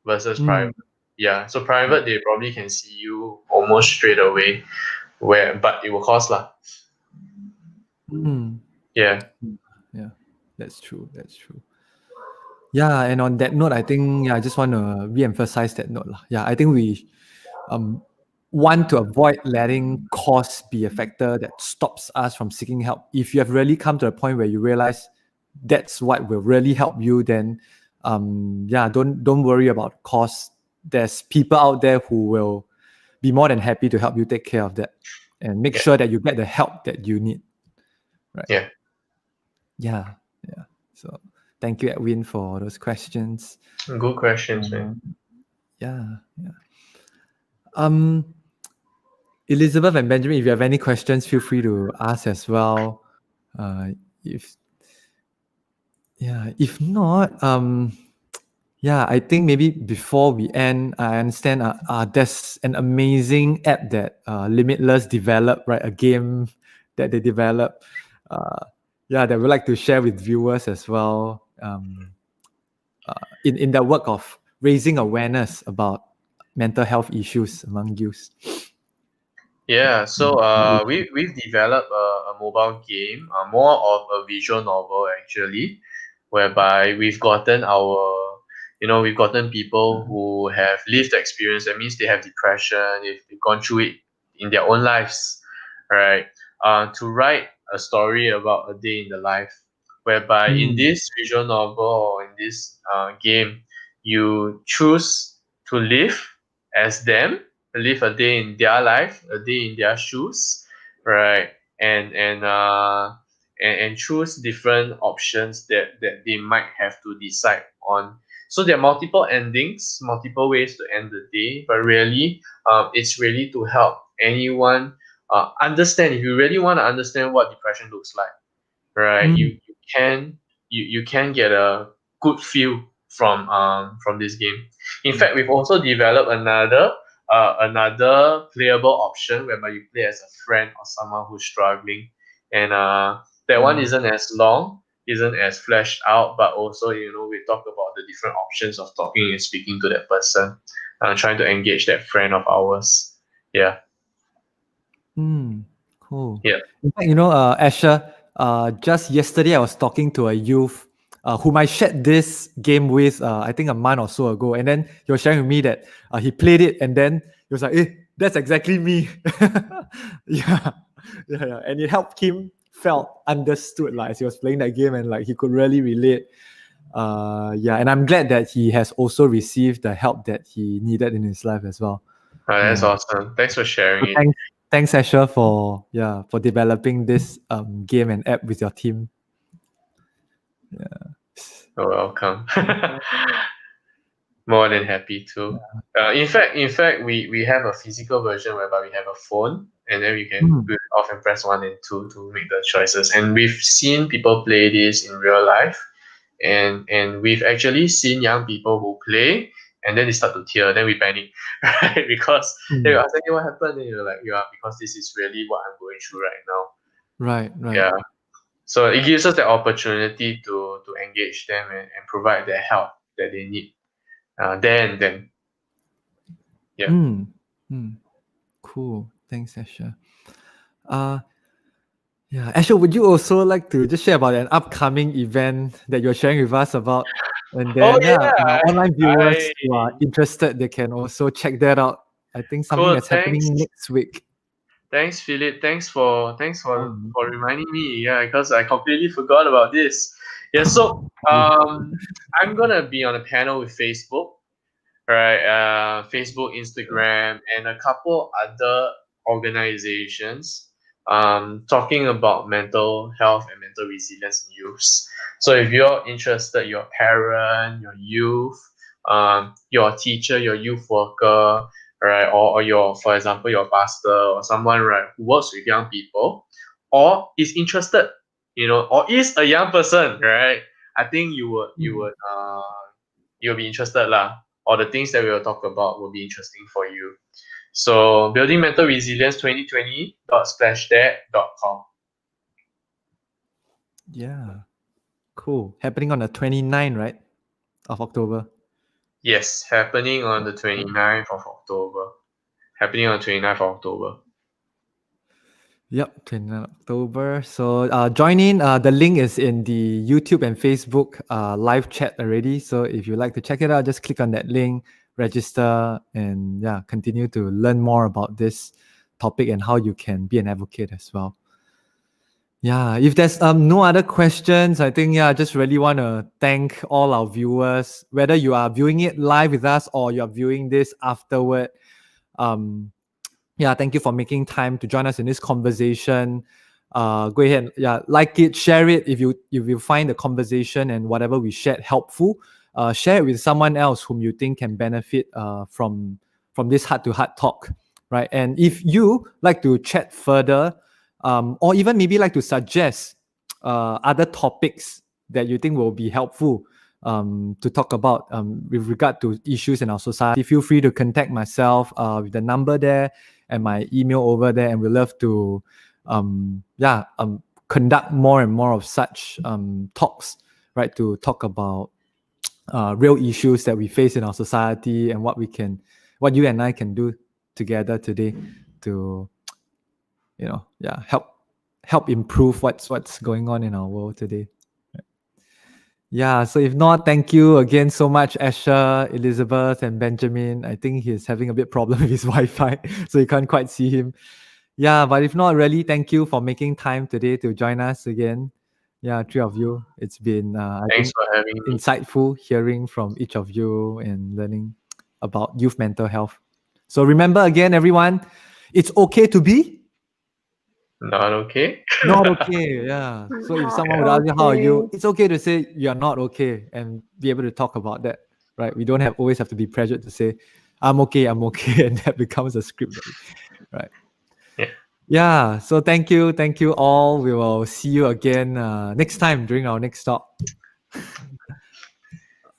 [SPEAKER 2] versus
[SPEAKER 1] Mm.
[SPEAKER 2] private. Yeah, so private they probably can see you almost straight away, but it will cost lah.
[SPEAKER 1] Mm.
[SPEAKER 2] Yeah.
[SPEAKER 1] Yeah, that's true. That's true. Yeah, and on that note, I think I just want to re-emphasize that note lah. Yeah, I think we um want to avoid letting cost be a factor that stops us from seeking help. If you have really come to a point where you realize that's what will really help you, then yeah, don't worry about cost. There's people out there who will be more than happy to help you take care of that and make
[SPEAKER 2] Yeah.
[SPEAKER 1] sure that you get the help that you need. Right.
[SPEAKER 2] Yeah.
[SPEAKER 1] Yeah. Yeah. So thank you, Edwin, for those questions.
[SPEAKER 2] Good questions, man.
[SPEAKER 1] Yeah. Yeah. Elizabeth and Benjamin, if you have any questions, feel free to ask as well. If not, yeah, I think maybe before we end, I understand there's an amazing app that Limitless developed, right? A game that they developed. Yeah, that we'd like to share with viewers as well. In the work of raising awareness about mental health issues among youth.
[SPEAKER 2] Yeah, so we've developed a mobile game, more of a visual novel actually, whereby we've gotten people who have lived experience. That means they have depression, they've gone through it in their own lives, right? To write a story about a day in the life, whereby in this visual novel or in this game, you choose to live as them, live a day in their life, a day in their shoes, right? And choose different options that they might have to decide on. So there are multiple endings, multiple ways to end the day, but really, it's really to help anyone understand. If you really want to understand what depression looks like, right? You can you can get a good feel from this game. In fact, we've also developed another playable option whereby you play as a friend or someone who's struggling, and that one isn't as long, isn't as fleshed out, but also we talk about the different options of talking and speaking to that person, trying to engage that friend of ours. Yeah.
[SPEAKER 1] Cool.
[SPEAKER 2] Yeah.
[SPEAKER 1] In fact, Asher, just yesterday I was talking to a youth whom I shared this game with, I think a month or so ago. And then he was sharing with me that he played it and then he was like, that's exactly me. Yeah. Yeah. And it helped him felt understood as he was playing that game and like he could really relate. Yeah. And I'm glad that he has also received the help that he needed in his life as well.
[SPEAKER 2] That's awesome. Thanks for sharing it.
[SPEAKER 1] Thanks, Asher, for developing this game and app with your team. Yeah.
[SPEAKER 2] You're welcome. More than happy to. In fact, we have a physical version whereby we have a phone, and then we can often press 1 and 2 to make the choices. And we've seen people play this in real life, and we've actually seen young people who play, and then they start to tear. Then we panic, right? Because they ask, "Hey, what happened?" And you're like, "Yeah, because this is really what I'm going through right now."
[SPEAKER 1] Right.
[SPEAKER 2] Yeah. So it gives us the opportunity to engage them and provide the help that they need. Then. Yeah.
[SPEAKER 1] Cool. Thanks, Asher. Yeah, Asher, would you also like to just share about an upcoming event that you're sharing with us about? And then, online viewers who are interested, they can also check that out. I think something
[SPEAKER 2] Cool.
[SPEAKER 1] that's happening next week.
[SPEAKER 2] Thanks, Philip. Thanks for reminding me. Yeah, because I completely forgot about this. Yeah, so I'm gonna be on a panel with Facebook, right? Facebook, Instagram, and a couple other organizations talking about mental health and mental resilience in youths. So if you're interested, you're a parent, your youth, your teacher, your youth worker, right, or your, for example, your pastor or someone, right, who works with young people, or is interested, or is a young person, right? I think you'll be interested lah, or the things that we will talk about will be interesting for you. So building mental resilience 2020.splashtag.com.
[SPEAKER 1] Yeah. Cool. Happening on the 29th, right? Of October.
[SPEAKER 2] Yes, happening on the 29th of October. Happening on 29th of October.
[SPEAKER 1] Yep, 29th October. So join in. The link is in the YouTube and Facebook live chat already. So if you like to check it out, just click on that link, register, and yeah, continue to learn more about this topic and how you can be an advocate as well. Yeah, if there's no other questions, I think I just really want to thank all our viewers, whether you are viewing it live with us or you are viewing this afterward. Thank you for making time to join us in this conversation. Go ahead, like it, share it if you find the conversation and whatever we shared helpful. Share it with someone else whom you think can benefit from this heart-to-heart talk, right? And if you like to chat further, or even maybe like to suggest other topics that you think will be helpful to talk about with regard to issues in our society, feel free to contact myself with the number there and my email over there, and we'd love to conduct more and more of such talks, right, to talk about real issues that we face in our society and what you and I can do together today to help improve what's going on in our world today. Yeah, so if not, thank you again so much, Asher, Elizabeth, and Benjamin. I think he's having a bit problem with his Wi-Fi, so you can't quite see him. Yeah, but if not, really, thank you for making time today to join us again. Yeah, three of you. It's been, I
[SPEAKER 2] Thanks
[SPEAKER 1] think,
[SPEAKER 2] for having me.
[SPEAKER 1] insightful hearing from each of you and learning about youth mental health. So remember again, everyone, it's okay to be
[SPEAKER 2] Not okay?
[SPEAKER 1] not okay. Yeah. So if someone would ask you, how are you? It's okay to say you're not okay and be able to talk about that, right? We don't always have to be pressured to say, I'm okay, and that becomes a script, right?
[SPEAKER 2] Yeah.
[SPEAKER 1] Yeah. So thank you all. We will see you again next time during our next talk.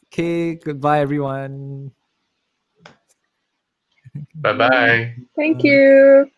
[SPEAKER 1] Okay. Goodbye, everyone.
[SPEAKER 2] Bye-bye.
[SPEAKER 3] Thank you.